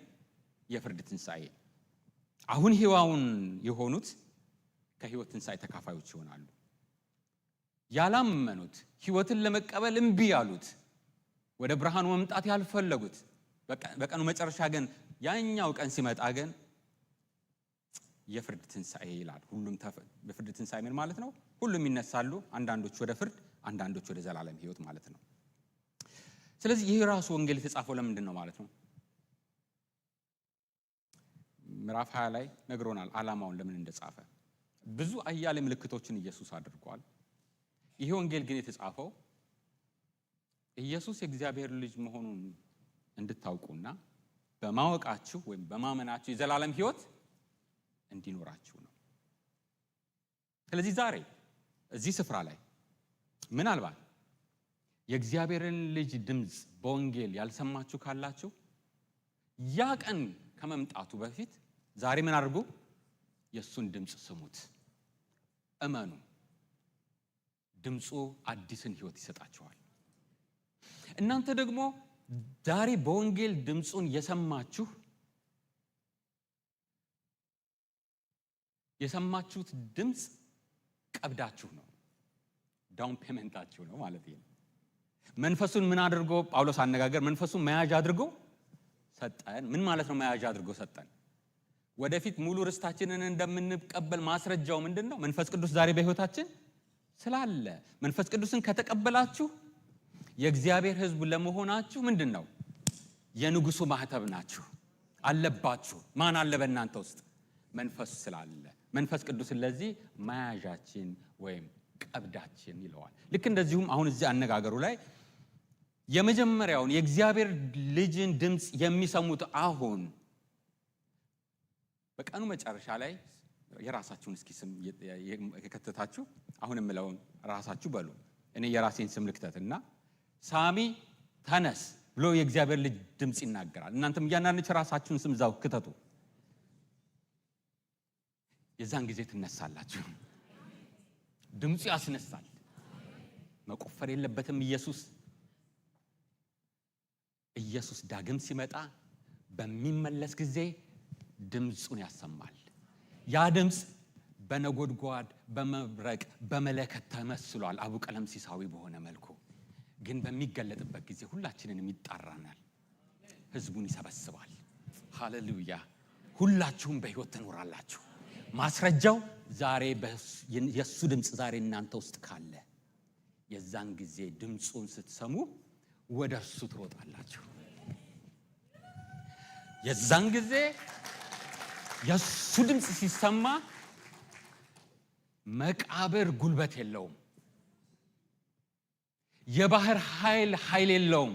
የፍርድ ትንሣኤ። አሁን ሕያዋን የሆኑት ከሕይወት ትንሣኤ ተካፋዮች ይሆናሉ። ያላመኑት ሕይወትን ለመቀበል እምቢ ያሉት ወደ ብርሃኑ መምጣት ያልፈለጉት በቀኑ መጨረሻ ግን ያኛው ቀን ሲመጣ ግን የፍርድ ትንሣኤ ይላል። ሁሉም በፍርድ ትንሣኤ ምን ማለት ነው? ሁሉም ይነሳሉ። አንዳንዶች ወደ ፍርድ፣ አንዳንዶች ወደ ዘላለም ሕይወት ማለት ነው። ስለዚህ ይህ ራሱ ወንጌል የተጻፈው ለምንድን ነው ማለት ነው? ምዕራፍ 20 ላይ ነግሮናል ዓላማውን ለምን እንደጻፈ። ብዙ አያሌ ምልክቶችን ኢየሱስ አድርጓል። ይሄ ወንጌል ግን የተጻፈው ኢየሱስ የእግዚአብሔር ልጅ መሆኑን እንድታውቁና በማወቃችሁ ወይም በማመናችሁ የዘላለም ሕይወት እንዲኖራችሁ ነው። ስለዚህ ዛሬ እዚህ ስፍራ ላይ ምናልባት የእግዚአብሔርን ልጅ ድምፅ በወንጌል ያልሰማችሁ ካላችሁ ያ ቀን ከመምጣቱ በፊት ዛሬ ምን አድርጉ? የእሱን ድምፅ ስሙት፣ እመኑ። ድምፁ አዲስን ሕይወት ይሰጣችኋል። እናንተ ደግሞ ዛሬ በወንጌል ድምፁን የሰማችሁት ድምፅ ቀብዳችሁ ነው፣ ዳውን ፔመንታችሁ ነው ማለት ነው። መንፈሱን ምን አድርጎ ጳውሎስ አነጋገር መንፈሱን መያዣ አድርጎ ሰጠን። ምን ማለት ነው? መያዣ አድርጎ ሰጠን። ወደፊት ሙሉ ርስታችንን እንደምንቀበል ማስረጃው ምንድን ነው? መንፈስ ቅዱስ ዛሬ በሕይወታችን ስላለ። መንፈስ ቅዱስን ከተቀበላችሁ የእግዚአብሔር ሕዝብ ለመሆናችሁ ምንድን ነው? የንጉሱ ማህተብ ናችሁ፣ አለባችሁ። ማን አለ በእናንተ ውስጥ? መንፈስ ስላለ። መንፈስ ቅዱስን ለዚህ መያዣችን ወይም ቀብዳችን ይለዋል። ልክ እንደዚሁም አሁን እዚህ አነጋገሩ ላይ የመጀመሪያውን የእግዚአብሔር ልጅን ድምፅ የሚሰሙት አሁን በቀኑ መጨረሻ ላይ የራሳችሁን እስኪ ስም የከተታችሁ አሁን የምለውን ራሳችሁ በሉ። እኔ የራሴን ስም ልክተትና ሳሚ ተነስ ብሎ የእግዚአብሔር ልጅ ድምፅ ይናገራል። እናንተም እያንዳንዳችሁ ራሳችሁን ስም እዛው ክተቱ። የዛን ጊዜ ትነሳላችሁ። ድምፁ ያስነሳል። መቆፈር የለበትም። ኢየሱስ ዳግም ሲመጣ በሚመለስ ጊዜ ድምፁን ያሰማል። ያ ድምፅ በነጎድጓድ፣ በመብረቅ፣ በመለከት ተመስሏል። አቡ ቀለምሲሳዊ በሆነ መልኩ ግን በሚገለጥበት ጊዜ ሁላችንንም ይጣራናል፣ ህዝቡን ይሰበስባል። ሃሌሉያ! ሁላችሁም በሕይወት ትኖራላችሁ። ማስረጃው ዛሬ የሱ ድምፅ ዛሬ እናንተ ውስጥ ካለ የዛን ጊዜ ድምፁን ስትሰሙ ወደ እርሱ ትሮጣላችሁ። የዛን ጊዜ የሱ ድምጽ ሲሰማ መቃብር ጉልበት የለውም። የባህር ኃይል የለውም።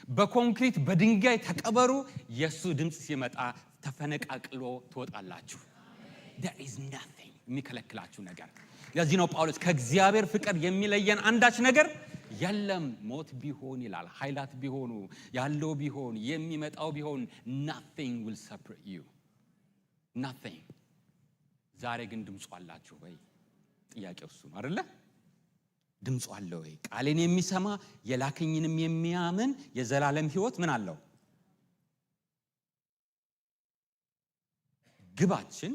በኮንክሪት በድንጋይ ተቀበሩ፣ የሱ ድምጽ ሲመጣ ተፈነቃቅሎ ትወጣላችሁ። there is nothing የሚከለክላችሁ ነገር። ለዚህ ነው ጳውሎስ ከእግዚአብሔር ፍቅር የሚለየን አንዳች ነገር የለም። ሞት ቢሆን ይላል፣ ኃይላት ቢሆኑ፣ ያለው ቢሆን፣ የሚመጣው ቢሆን nothing will separate you, nothing። ዛሬ ግን ድምፁ አላችሁ ወይ? ጥያቄው እሱ ነው አይደለ? ድምፁ አለ ወይ? ቃሌን የሚሰማ የላከኝንም የሚያምን የዘላለም ሕይወት ምን አለው? ግባችን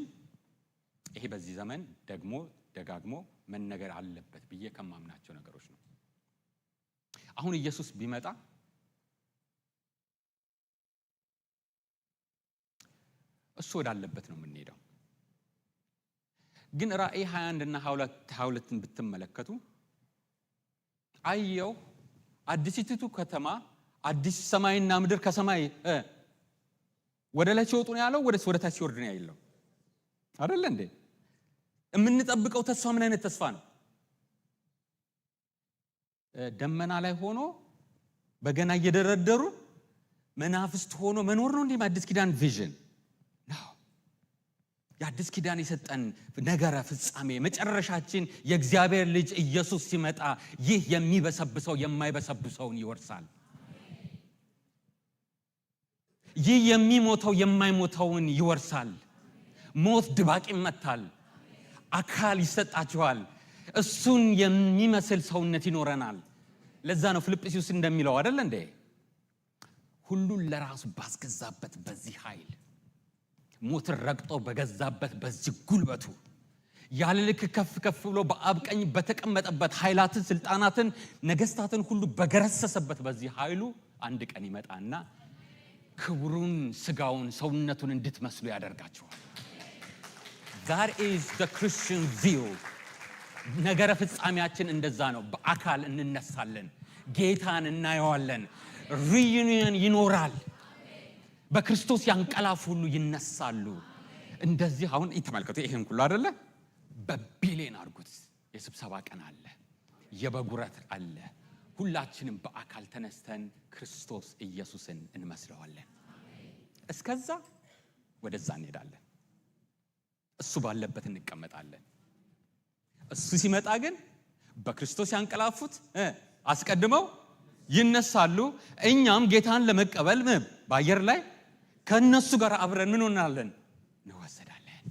ይሄ በዚህ ዘመን ደግሞ ደጋግሞ መነገር አለበት ብዬ ከማምናቸው ነገሮች ነው። አሁን ኢየሱስ ቢመጣ እሱ ወዳለበት ነው የምንሄደው። ግን ራእይ 21 እና 22ን ብትመለከቱ አየው አዲሲቱ ከተማ አዲስ ሰማይና ምድር ከሰማይ ወደ ላይ ሲወጡ ነው ያለው፣ ወደ ታች ሲወርድ ነው ያለው አይደል እንዴ? የምንጠብቀው ተስፋ ምን አይነት ተስፋ ነው? ደመና ላይ ሆኖ በገና እየደረደሩ መናፍስት ሆኖ መኖር ነው እንዴ? አዲስ ኪዳን ቪዥን ነው። የአዲስ ኪዳን የሰጠን ነገረ ፍጻሜ መጨረሻችን የእግዚአብሔር ልጅ ኢየሱስ ሲመጣ ይህ የሚበሰብሰው የማይበሰብሰውን ይወርሳል። ይህ የሚሞተው የማይሞተውን ይወርሳል። ሞት ድባቅ ይመታል። አካል ይሰጣችኋል። እሱን የሚመስል ሰውነት ይኖረናል። ለዛ ነው ፊልጵስዩስ እንደሚለው አይደል እንዴ? ሁሉን ለራሱ ባስገዛበት በዚህ ኃይል ሞትን ረግጦ በገዛበት በዚህ ጉልበቱ ያለ ልክ ከፍ ከፍ ብሎ በአብ ቀኝ በተቀመጠበት ኃይላትን፣ ስልጣናትን፣ ነገስታትን ሁሉ በገረሰሰበት በዚህ ኃይሉ አንድ ቀን ይመጣና ክብሩን፣ ስጋውን፣ ሰውነቱን እንድትመስሉ ያደርጋችኋል። that is the Christian view። ነገረ ፍጻሜያችን እንደዛ ነው። በአካል እንነሳለን፣ ጌታን እናየዋለን፣ ሪዩኒየን ይኖራል። በክርስቶስ ያንቀላፉ ሁሉ ይነሳሉ። እንደዚህ አሁን ይተመልከቱ። ይሄን ሁሉ አይደለ በቢሊየን አድርጉት። የስብሰባ ቀን አለ፣ የበጉረት አለ። ሁላችንም በአካል ተነስተን ክርስቶስ ኢየሱስን እንመስለዋለን። እስከዛ ወደዛ እንሄዳለን። እሱ ባለበት እንቀመጣለን። እሱ ሲመጣ ግን በክርስቶስ ያንቀላፉት አስቀድመው ይነሳሉ። እኛም ጌታን ለመቀበል በአየር ላይ ከነሱ ጋር አብረን ምን ሆናለን? እንወሰዳለን።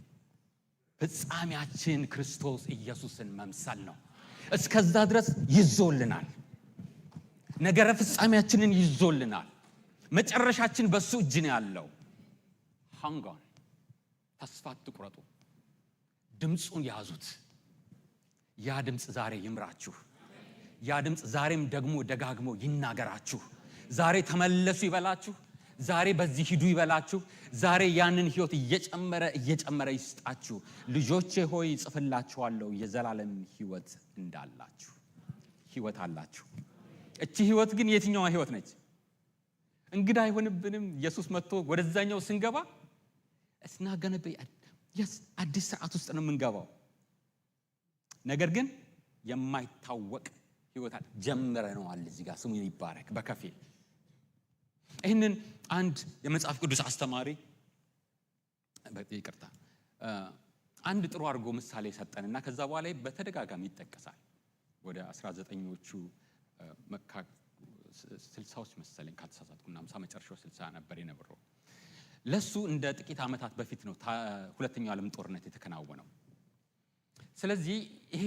ፍጻሜያችን ክርስቶስ ኢየሱስን መምሰል ነው። እስከዛ ድረስ ይዞልናል። ነገረ ፍጻሜያችንን ይዞልናል። መጨረሻችን በሱ እጅ ነው ያለው። ሃንጋን ተስፋ አትቁረጡ። ድምፁን ያዙት። ያ ድምፅ ዛሬ ይምራችሁ። ያ ድምፅ ዛሬም ደግሞ ደጋግሞ ይናገራችሁ። ዛሬ ተመለሱ ይበላችሁ። ዛሬ በዚህ ሂዱ ይበላችሁ። ዛሬ ያንን ህይወት እየጨመረ ይስጣችሁ። ልጆቼ ሆይ ጽፍላችኋለሁ የዘላለም ህይወት እንዳላችሁ። ህይወት አላችሁ። እቺ ህይወት ግን የትኛዋ ህይወት ነች? እንግዳ አይሆንብንም። ኢየሱስ መጥቶ ወደዛኛው ስንገባ እስናገነበ አዲስ ሰዓት ውስጥ ነው የምንገባው። ነገር ግን የማይታወቅ ህይወት ጀምረነዋል። እዚህ ጋር ስሙ ይባረክ። በከፊል ይህንን አንድ የመጽሐፍ ቅዱስ አስተማሪ ይቅርታ አንድ ጥሩ አድርጎ ምሳሌ ሰጠንና ከዛ በኋላ በተደጋጋሚ ይጠቀሳል። ወደ 19ኞቹ መካ 60ዎች መሰለኝ ካልተሳሳትኩና 50 መጨረሻው 60 ነበር የነበረው። ለሱ እንደ ጥቂት ዓመታት በፊት ነው ሁለተኛው ዓለም ጦርነት የተከናወነው። ስለዚህ ይሄ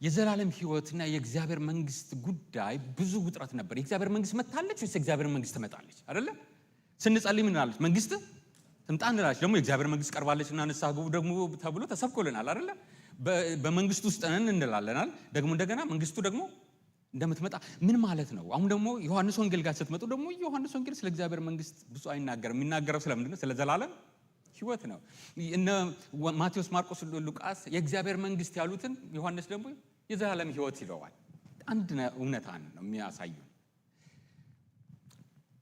የዘላለም ህይወትና የእግዚአብሔር መንግስት ጉዳይ ብዙ ውጥረት ነበር። የእግዚአብሔር መንግስት መጣለች ወይስ የእግዚአብሔር መንግስት ትመጣለች? አይደለ? ስንጸልይ ምን አለች? መንግስት ትምጣ እንላለን። ደግሞ የእግዚአብሔር መንግስት ቀርባለችና ንስሐ ግቡ ደግሞ ተብሎ ተሰብኮልናል። አይደለ? በመንግስቱ ውስጥ ነን እንላለናል። ደግሞ እንደገና መንግስቱ ደግሞ እንደምትመጣ ምን ማለት ነው? አሁን ደግሞ ዮሐንስ ወንጌል ጋር ስትመጡ ደግሞ ዮሐንስ ወንጌል ስለ እግዚአብሔር መንግስት ብዙ አይናገርም። የሚናገረው ስለምንድን ነው? ስለ ዘላለም ህይወት ነው። እነ ማቴዎስ፣ ማርቆስ፣ ሉቃስ የእግዚአብሔር መንግስት ያሉትን ዮሐንስ ደግሞ የዘላለም ህይወት ይለዋል። አንድ እውነታ ነው የሚያሳዩ።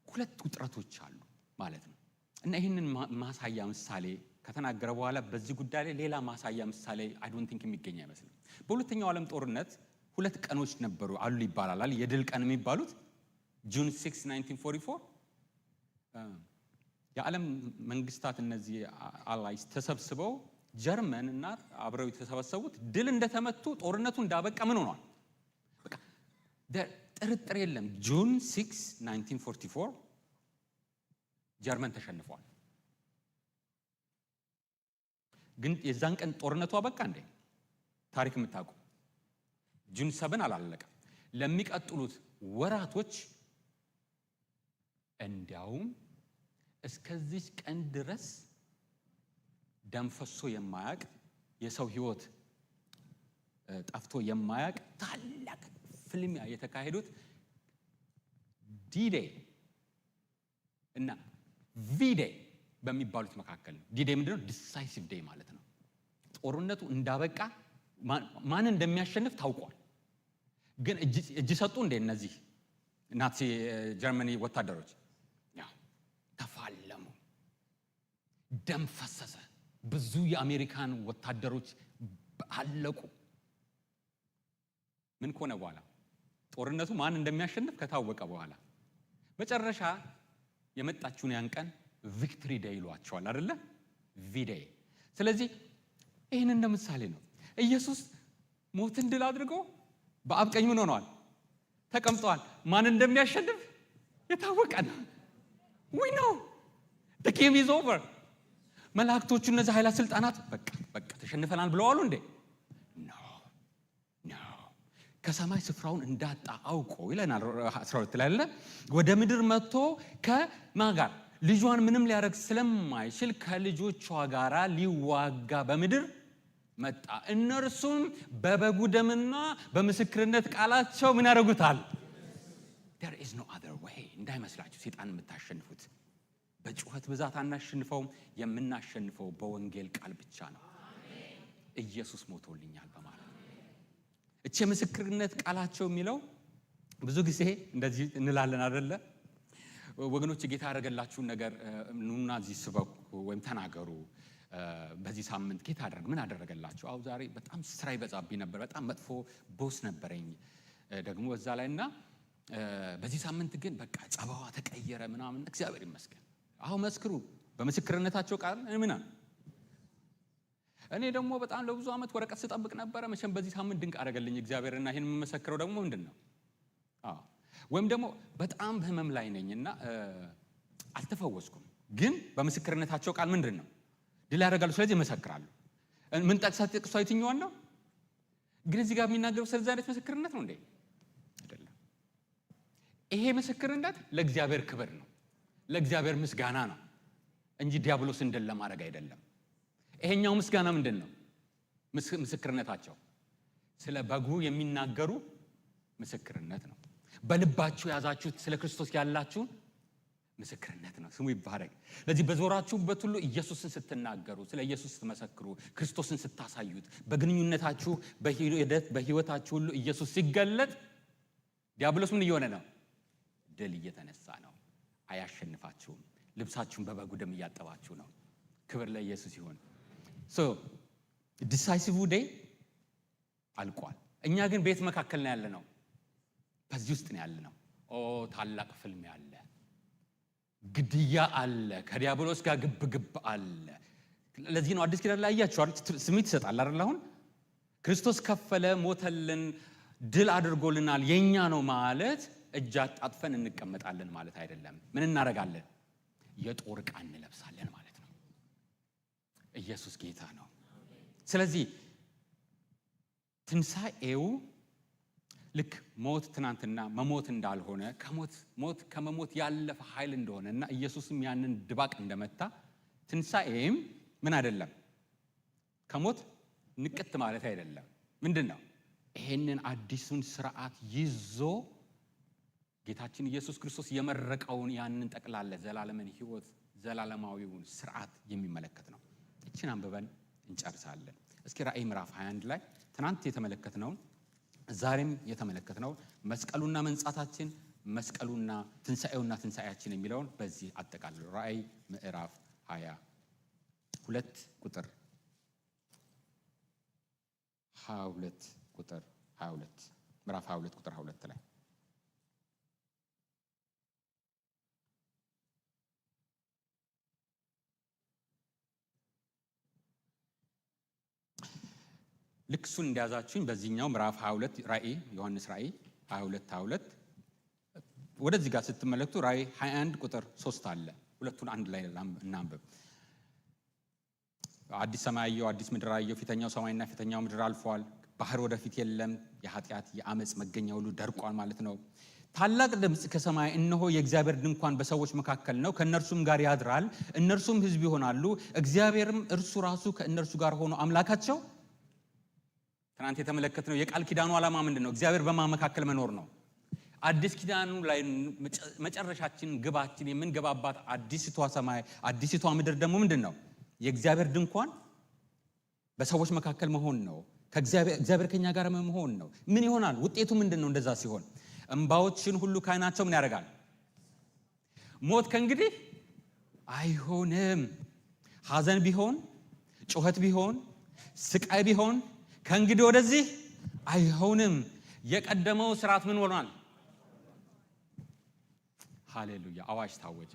ሁለት ውጥረቶች አሉ። ማለት ነው። እና ይህንን ማሳያ ምሳሌ ከተናገረ በኋላ በዚህ ጉዳይ ላይ ሌላ ማሳያ ምሳሌ አይ ዶንት ቲንክ የሚገኝ አይመስልም። በሁለተኛው ዓለም ጦርነት 2 ቀኖች ነበሩ አሉ ይባላል። የድል ቀን የሚባሉት ጁን 6 1944 የዓለም መንግስታት እነዚህ አላይስ ተሰብስበው ጀርመን እና አብረው የተሰበሰቡት ድል እንደተመቱ ጦርነቱ እንዳበቃ ምን ሆኗል? በቃ ጥርጥር የለም። ጁን 6 1944 ጀርመን ተሸንፏል። ግን የዛን ቀን ጦርነቱ አበቃ እንዴ? ታሪክ የምታውቁ ጁን 7 አላለቀም። ለሚቀጥሉት ወራቶች እንዲያውም እስከዚህ ቀን ድረስ ደም ፈሶ የማያቅ የሰው ህይወት ጠፍቶ የማያቅ ታላቅ ፍልሚያ የተካሄዱት ዲ-ዴይ እና ቪ-ዴይ በሚባሉት መካከል ነው። ዲ-ዴይ ምንድነው? ዲሳይሲቭ ዴይ ማለት ነው። ጦርነቱ እንዳበቃ ማን እንደሚያሸንፍ ታውቋል። ግን እጅ ሰጡ እንደ እነዚህ ናዚ ጀርመኒ ወታደሮች ተፋለሙ፣ ደም ፈሰሰ፣ ብዙ የአሜሪካን ወታደሮች አለቁ። ምን ከሆነ በኋላ ጦርነቱ ማን እንደሚያሸንፍ ከታወቀ በኋላ መጨረሻ የመጣችውን ያን ቀን ቪክትሪ ዴይ ይሏቸዋል አይደለ? ቪ-ዴይ። ስለዚህ ይህን እንደ ምሳሌ ነው። ኢየሱስ ሞትን ድል አድርጎ በአብ ቀኝ ምን ሆኗል? ተቀምጧል። ማን እንደሚያሸንፍ የታወቀ ነው። we know the game is over። መላእክቶቹ እነዚህ ኃይላት ስልጣናት በቃ ተሸንፈናል ብለዋል እንዴ? ኖ ከሰማይ ስፍራውን እንዳጣ አውቆ ይለናል 12 ላይ አለ። ወደ ምድር መጥቶ ከማን ጋር? ልጇን ምንም ሊያደርግ ስለማይችል ከልጆቿ ጋር ሊዋጋ በምድር መጣ። እነርሱም በበጉ ደምና በምስክርነት ቃላቸው ምን ያደርጉታል? there is no other way። እንዳይመስላችሁ ሰይጣን የምታሸንፉት በጩኸት ብዛት አናሸንፈውም። የምናሸንፈው በወንጌል ቃል ብቻ ነው። ኢየሱስ ሞቶልኛል በማለት እቺ ምስክርነት ቃላቸው የሚለው ብዙ ጊዜ እንደዚህ እንላለን አይደለ? ወገኖች ጌታ ያደረገላችሁን ነገር ኑና እዚህ ስበኩ ወይም ተናገሩ። በዚህ ሳምንት ጌታ ምን አደረገላችሁ? አው ዛሬ በጣም ስራ ይበዛብኝ ነበር፣ በጣም መጥፎ ቦስ ነበረኝ ደግሞ እዛ ላይና በዚህ ሳምንት ግን በቃ ጸባዋ ተቀየረ ምናምን፣ እግዚአብሔር ይመስገን። አው መስክሩ በምስክርነታቸው ቃል ምና እኔ ደግሞ በጣም ለብዙ አመት ወረቀት ስጠብቅ ነበር፣ መቼም በዚህ ሳምንት ድንቅ አደረገልኝ እግዚአብሔርና ይሄን የምመሰክረው ደግሞ ምንድነው? ወይም ደግሞ በጣም በህመም ላይ ነኝና አልተፈወስኩም፣ ግን በምስክርነታቸው ቃል ምንድነው ድል ያደርጋሉ፣ ስለዚህ ይመሰክራሉ። ምን ጠቅሳ የትኛዋን ነው? ግን እዚህ ጋር የሚናገረው ስለዚህ አይነት ምስክርነት ነው እንዴ? አይደለም። ይሄ ምስክርነት ለእግዚአብሔር ክብር ነው፣ ለእግዚአብሔር ምስጋና ነው እንጂ ዲያብሎስ እንደል ለማድረግ አይደለም። ይሄኛው ምስጋና ምንድነው? ምስክርነታቸው ስለ በጉ የሚናገሩ ምስክርነት ነው። በልባችሁ ያዛችሁት ስለ ክርስቶስ ያላችሁ ምስክርነት ነው። ስሙ ይባረክ። ለዚህ በዞራችሁበት ሁሉ ኢየሱስን ስትናገሩ፣ ስለ ኢየሱስ ስትመሰክሩ፣ ክርስቶስን ስታሳዩት፣ በግንኙነታችሁ በህይወታችሁ ሁሉ ኢየሱስ ሲገለጥ ዲያብሎስ ምን እየሆነ ነው? ድል እየተነሳ ነው። አያሸንፋችሁም። ልብሳችሁን በበጉ ደም እያጠባችሁ ነው። ክብር ለኢየሱስ ይሁን። ዲሳይሲቭ ዴይ አልቋል። እኛ ግን ቤት መካከል ነው ያለነው፣ በዚህ ውስጥ ነው ያለነው። ታላቅ ፍልሚያ አለ፣ ግድያ አለ፣ ከዲያብሎስ ጋር ግብ አለ። ለዚህ ነው አዲስ ኪዳን ላይ ያያችኋል ስሜት ይሰጣል አይደል? አሁን ክርስቶስ ከፈለ፣ ሞተልን፣ ድል አድርጎልናል፣ የኛ ነው ማለት እጅ አጣጥፈን እንቀመጣለን ማለት አይደለም። ምን እናደርጋለን? የጦር ዕቃ እንለብሳለን ማለት ነው። ኢየሱስ ጌታ ነው። ስለዚህ ትንሣኤው ልክ ሞት ትናንትና መሞት እንዳልሆነ ከመሞት ያለፈ ኃይል እንደሆነና ኢየሱስም ያንን ድባቅ እንደመታ ትንሣኤም ምን አይደለም ከሞት ንቅት ማለት አይደለም። ምንድነው? ይሄንን አዲሱን ስርዓት ይዞ ጌታችን ኢየሱስ ክርስቶስ የመረቀውን ያንን ጠቅላላ ዘላለምን ህይወት ዘላለማዊውን ስርዓት የሚመለከት ነው። እቺን አንብበን እንጨርሳለን። እስኪ ራእይ ምዕራፍ 21 ላይ ትናንት የተመለከትነው ዛሬም የተመለከትነው መስቀሉና መንጻታችን መስቀሉና ትንሳኤያችን የሚለውን በዚህ አጠቃልሎ ራእይ ምዕራፍ 22 ቁጥር 22 ምዕራፍ 22 ቁጥር 2 ላይ ልክሱን እንዲያዛችሁኝ በዚህኛው ምዕራፍ 22 ራእይ ዮሐንስ ራእይ 22 ወደዚህ ጋር ስትመለከቱ ራእይ 21 ቁጥር 3 አለ። ሁለቱን አንድ ላይ እናንብብ። አዲስ ሰማይ አየሁ፣ አዲስ ምድር አየሁ። ፊተኛው ሰማይና ፊተኛው ምድር አልፈዋል፣ ባህር ወደፊት የለም። የኃጢአት የአመጽ መገኛ ሁሉ ደርቋል ማለት ነው። ታላቅ ድምፅ ከሰማይ እነሆ የእግዚአብሔር ድንኳን በሰዎች መካከል ነው፣ ከእነርሱም ጋር ያድራል፣ እነርሱም ሕዝብ ይሆናሉ። እግዚአብሔርም እርሱ ራሱ ከእነርሱ ጋር ሆኖ አምላካቸው። ትናንት የተመለከትነው የቃል ኪዳኑ ዓላማ ምንድነው? እግዚአብሔር በማመካከል መኖር ነው። አዲስ ኪዳኑ ላይ መጨረሻችን ግባችን የምንገባባት አዲስቷ ሰማይ አዲስቷ ምድር ደግሞ ምንድነው? የእግዚአብሔር ድንኳን በሰዎች መካከል መሆን ነው። እግዚአብሔር ከኛ ጋር መሆን ነው። ምን ይሆናል? ውጤቱ ምንድነው? እንደዛ ሲሆን እንባዎችን ሁሉ ከዓይናቸው ምን ያደርጋል? ሞት ከእንግዲህ አይሆንም። ሐዘን ቢሆን፣ ጩኸት ቢሆን፣ ስቃይ ቢሆን ከእንግዲህ ወደዚህ አይሆንም። የቀደመው ስርዓት ምን ሆኗል? ሃሌሉያ! አዋጅ ታወጀ።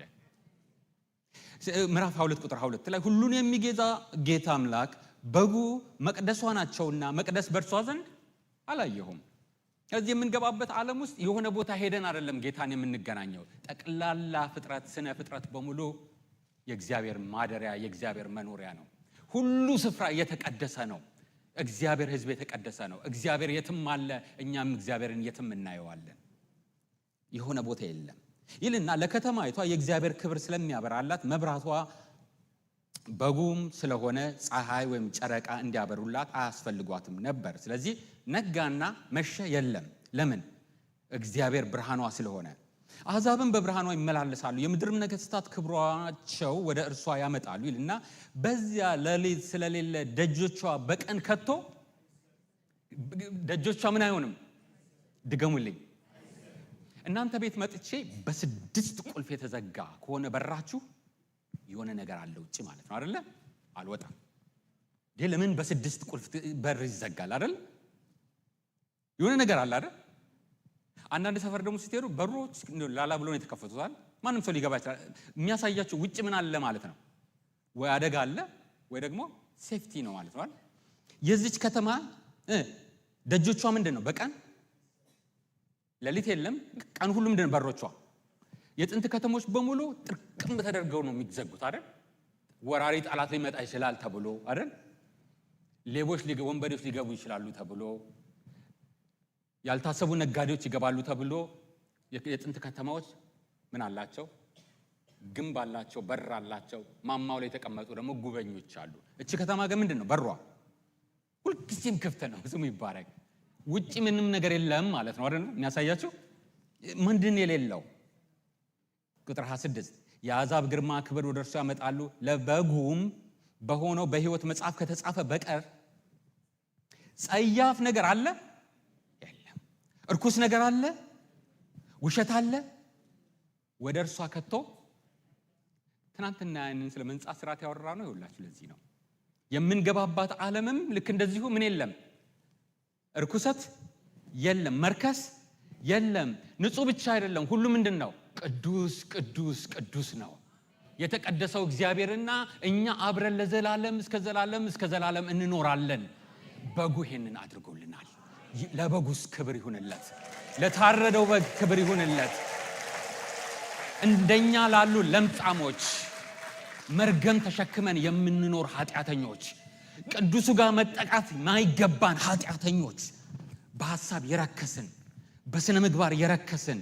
ምዕራፍ 22 ቁጥር 2 ላይ ሁሉን የሚገዛ ጌታ አምላክ በጉ መቅደሷ ናቸውና መቅደስ በእርሷ ዘንድ አላየሁም። እዚህ የምንገባበት ዓለም ውስጥ የሆነ ቦታ ሄደን አይደለም ጌታን የምንገናኘው። ጠቅላላ ፍጥረት ስነ ፍጥረት በሙሉ የእግዚአብሔር ማደሪያ የእግዚአብሔር መኖሪያ ነው። ሁሉ ስፍራ የተቀደሰ ነው። እግዚአብሔር ሕዝብ የተቀደሰ ነው። እግዚአብሔር የትም አለ፣ እኛም እግዚአብሔርን የትም እናየዋለን። የሆነ ቦታ የለም ይልና ለከተማይቷ የእግዚአብሔር ክብር ስለሚያበራላት መብራቷ በጉም ስለሆነ ፀሐይ ወይም ጨረቃ እንዲያበሩላት አያስፈልጓትም ነበር። ስለዚህ ነጋና መሸ የለም። ለምን? እግዚአብሔር ብርሃኗ ስለሆነ። አሕዛብም በብርሃኗ ይመላለሳሉ፣ የምድርም ነገሥታት ክብሯቸው ወደ እርሷ ያመጣሉ ይልና በዚያ ሌሊት ስለሌለ ደጆቿ በቀን ከቶ ደጆቿ ምን አይሆንም? ድገሙልኝ። እናንተ ቤት መጥቼ በ6 ቁልፍ የተዘጋ ከሆነ በራችሁ የሆነ ነገር አለ ውጪ ማለት ነው አይደለ? አልወጣም። ለምን በ6 ቁልፍ በር ይዘጋል አይደል? የሆነ ነገር አለ አይደል? አንዳንድ ሰፈር ደግሞ ስትሄዱ በሮች ላላ ብሎ ነው የተከፈቱታል። ማንም ሰው ሊገባ ይችላል። የሚያሳያችሁ ውጭ ምን አለ ማለት ነው። ወይ አደጋ አለ ወይ ደግሞ ሴፍቲ ነው ማለት ነው። የዚች ከተማ ደጆቿ ምንድን ነው? በቀን ሌሊት የለም። ቀን ሁሉ ምንድን ነው? በሮቿ የጥንት ከተሞች በሙሉ ጥርቅም ተደርገው ነው የሚዘጉት አይደል? ወራሪ ጠላት ሊመጣ ይችላል ተብሎ አይደል? ሌቦች ወንበዴዎች ሊገቡ ይችላሉ ተብሎ፣ ያልታሰቡ ነጋዴዎች ይገባሉ ተብሎ የጥንት ከተማዎች ምን አላቸው? ግንብ አላቸው፣ በር አላቸው። ማማው ላይ የተቀመጡ ደግሞ ጉበኞች አሉ። እቺ ከተማ ግን ምንድን ነው? በሯ ሁልጊዜም ክፍት ነው። ስሙ ይባረክ። ውጪ ምንም ነገር የለም ማለት ነው አይደል? የሚያሳያችሁ ምንድን የሌለው ቁጥር 26 የአሕዛብ ግርማ ክብር ወደ እርሱ ያመጣሉ፣ ለበጉም በሆነው በሕይወት መጽሐፍ ከተጻፈ በቀር ጸያፍ ነገር አለ የለም። እርኩስ ነገር አለ፣ ውሸት አለ ወደ እርሷ ከቶ። ትናንትና ያንን ስለ መንጻት ስርዓት ያወራ ነው ይውላችሁ። ለዚህ ነው የምንገባባት ዓለምም ልክ እንደዚሁ ምን የለም? እርኩሰት የለም፣ መርከስ የለም። ንጹህ ብቻ አይደለም፣ ሁሉ ምንድን ነው? ቅዱስ ቅዱስ ቅዱስ ነው። የተቀደሰው እግዚአብሔርና እኛ አብረን ለዘላለም እስከ ዘላለም እንኖራለን። በጉ ይሄንን አድርጎልናል። ለበጉስ ክብር ይሁንለት፣ ለታረደው በግ ክብር ይሁንለት። እንደኛ ላሉ ለምጻሞች፣ መርገም ተሸክመን የምንኖር ኃጢአተኞች፣ ቅዱሱ ጋር መጠቃት ማይገባን ኃጢአተኞች፣ በሐሳብ የረከስን፣ በስነ ምግባር የረከስን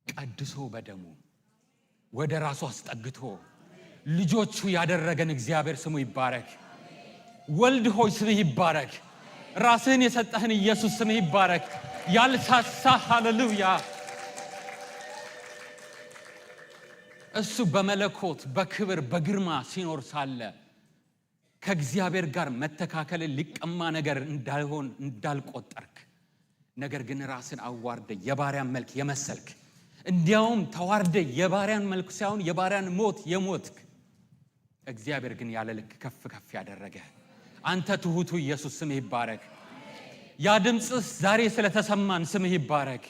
ቀድሶ በደሙ ወደ ራሱ አስጠግቶ ልጆቹ ያደረገን እግዚአብሔር ስሙ ይባረክ። ወልድ ሆይ ስምህ ይባረክ። ራስህን የሰጠህን ኢየሱስ ስምህ ይባረክ። ያልሳሳ ሃሌሉያ። እሱ በመለኮት በክብር በግርማ ሲኖር ሳለ ከእግዚአብሔር ጋር መተካከልን ሊቀማ ነገር እንዳልሆን እንዳልቆጠርክ፣ ነገር ግን ራስን አዋርደ የባሪያን መልክ የመሰልክ እንዲያውም ተዋርደ የባሪያን መልክ ሳይሆን የባሪያን ሞት የሞትክ እግዚአብሔር ግን ያለ ልክ ከፍ ከፍ ያደረገ አንተ ትሁቱ ኢየሱስ ስምህ ይባረክ። ያ ድምጽህ ዛሬ ስለተሰማን ስምህ ይባረክ።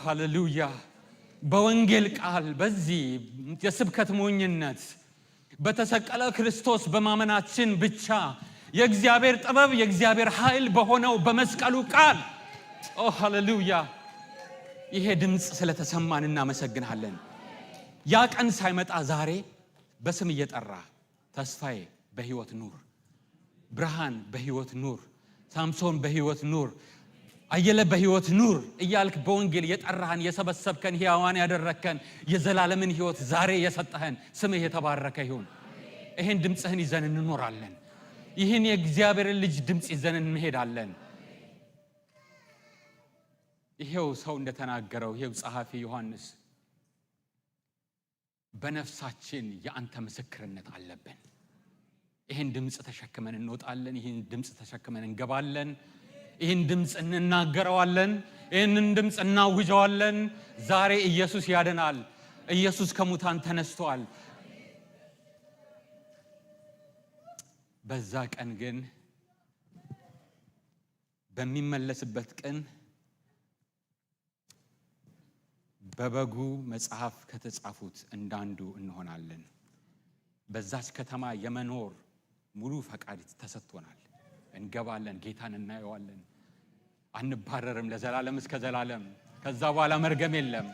ሃሌሉያ። በወንጌል ቃል በዚህ የስብከት ሞኝነት በተሰቀለ ክርስቶስ በማመናችን ብቻ የእግዚአብሔር ጥበብ የእግዚአብሔር ኃይል በሆነው በመስቀሉ ቃል ሃሌሉያ ይሄ ድምጽ ስለተሰማን እናመሰግናለን። ያ ቀን ሳይመጣ ዛሬ በስም እየጠራ ተስፋዬ በህይወት ኑር፣ ብርሃን በህይወት ኑር፣ ሳምሶን በህይወት ኑር፣ አየለ በህይወት ኑር እያልክ በወንጌል የጠራህን የሰበሰብከን ሕያዋን ያደረከን የዘላለምን ህይወት ዛሬ የሰጠህን ስምህ የተባረከ ይሁን። ይሄን ድምጽህን ይዘን እንኖራለን። ይሄን የእግዚአብሔርን ልጅ ድምጽ ይዘን እንሄዳለን። ይሄው ሰው እንደተናገረው ይሄው ጸሐፊ ዮሐንስ በነፍሳችን የአንተ ምስክርነት አለብን። ይሄን ድምጽ ተሸክመን እንወጣለን። ይሄን ድምጽ ተሸክመን እንገባለን። ይሄን ድምጽ እንናገረዋለን። ይሄንን ድምጽ እናውጀዋለን። ዛሬ ኢየሱስ ያድናል። ኢየሱስ ከሙታን ተነስቷል። በዛ ቀን ግን በሚመለስበት ቀን በበጉ መጽሐፍ ከተጻፉት እንዳንዱ እንሆናለን። በዛች ከተማ የመኖር ሙሉ ፈቃድ ተሰጥቶናል። እንገባለን፣ ጌታን እናየዋለን። አንባረርም ለዘላለም እስከ ዘላለም። ከዛ በኋላ መርገም የለም፣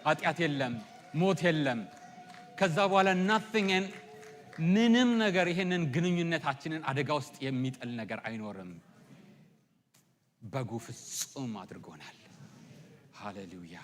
ኃጢአት የለም፣ ሞት የለም። ከዛ በኋላ nothing ምንም ነገር ይሄንን ግንኙነታችንን አደጋ ውስጥ የሚጥል ነገር አይኖርም። በጉ ፍጹም አድርጎናል። ሃሌሉያ።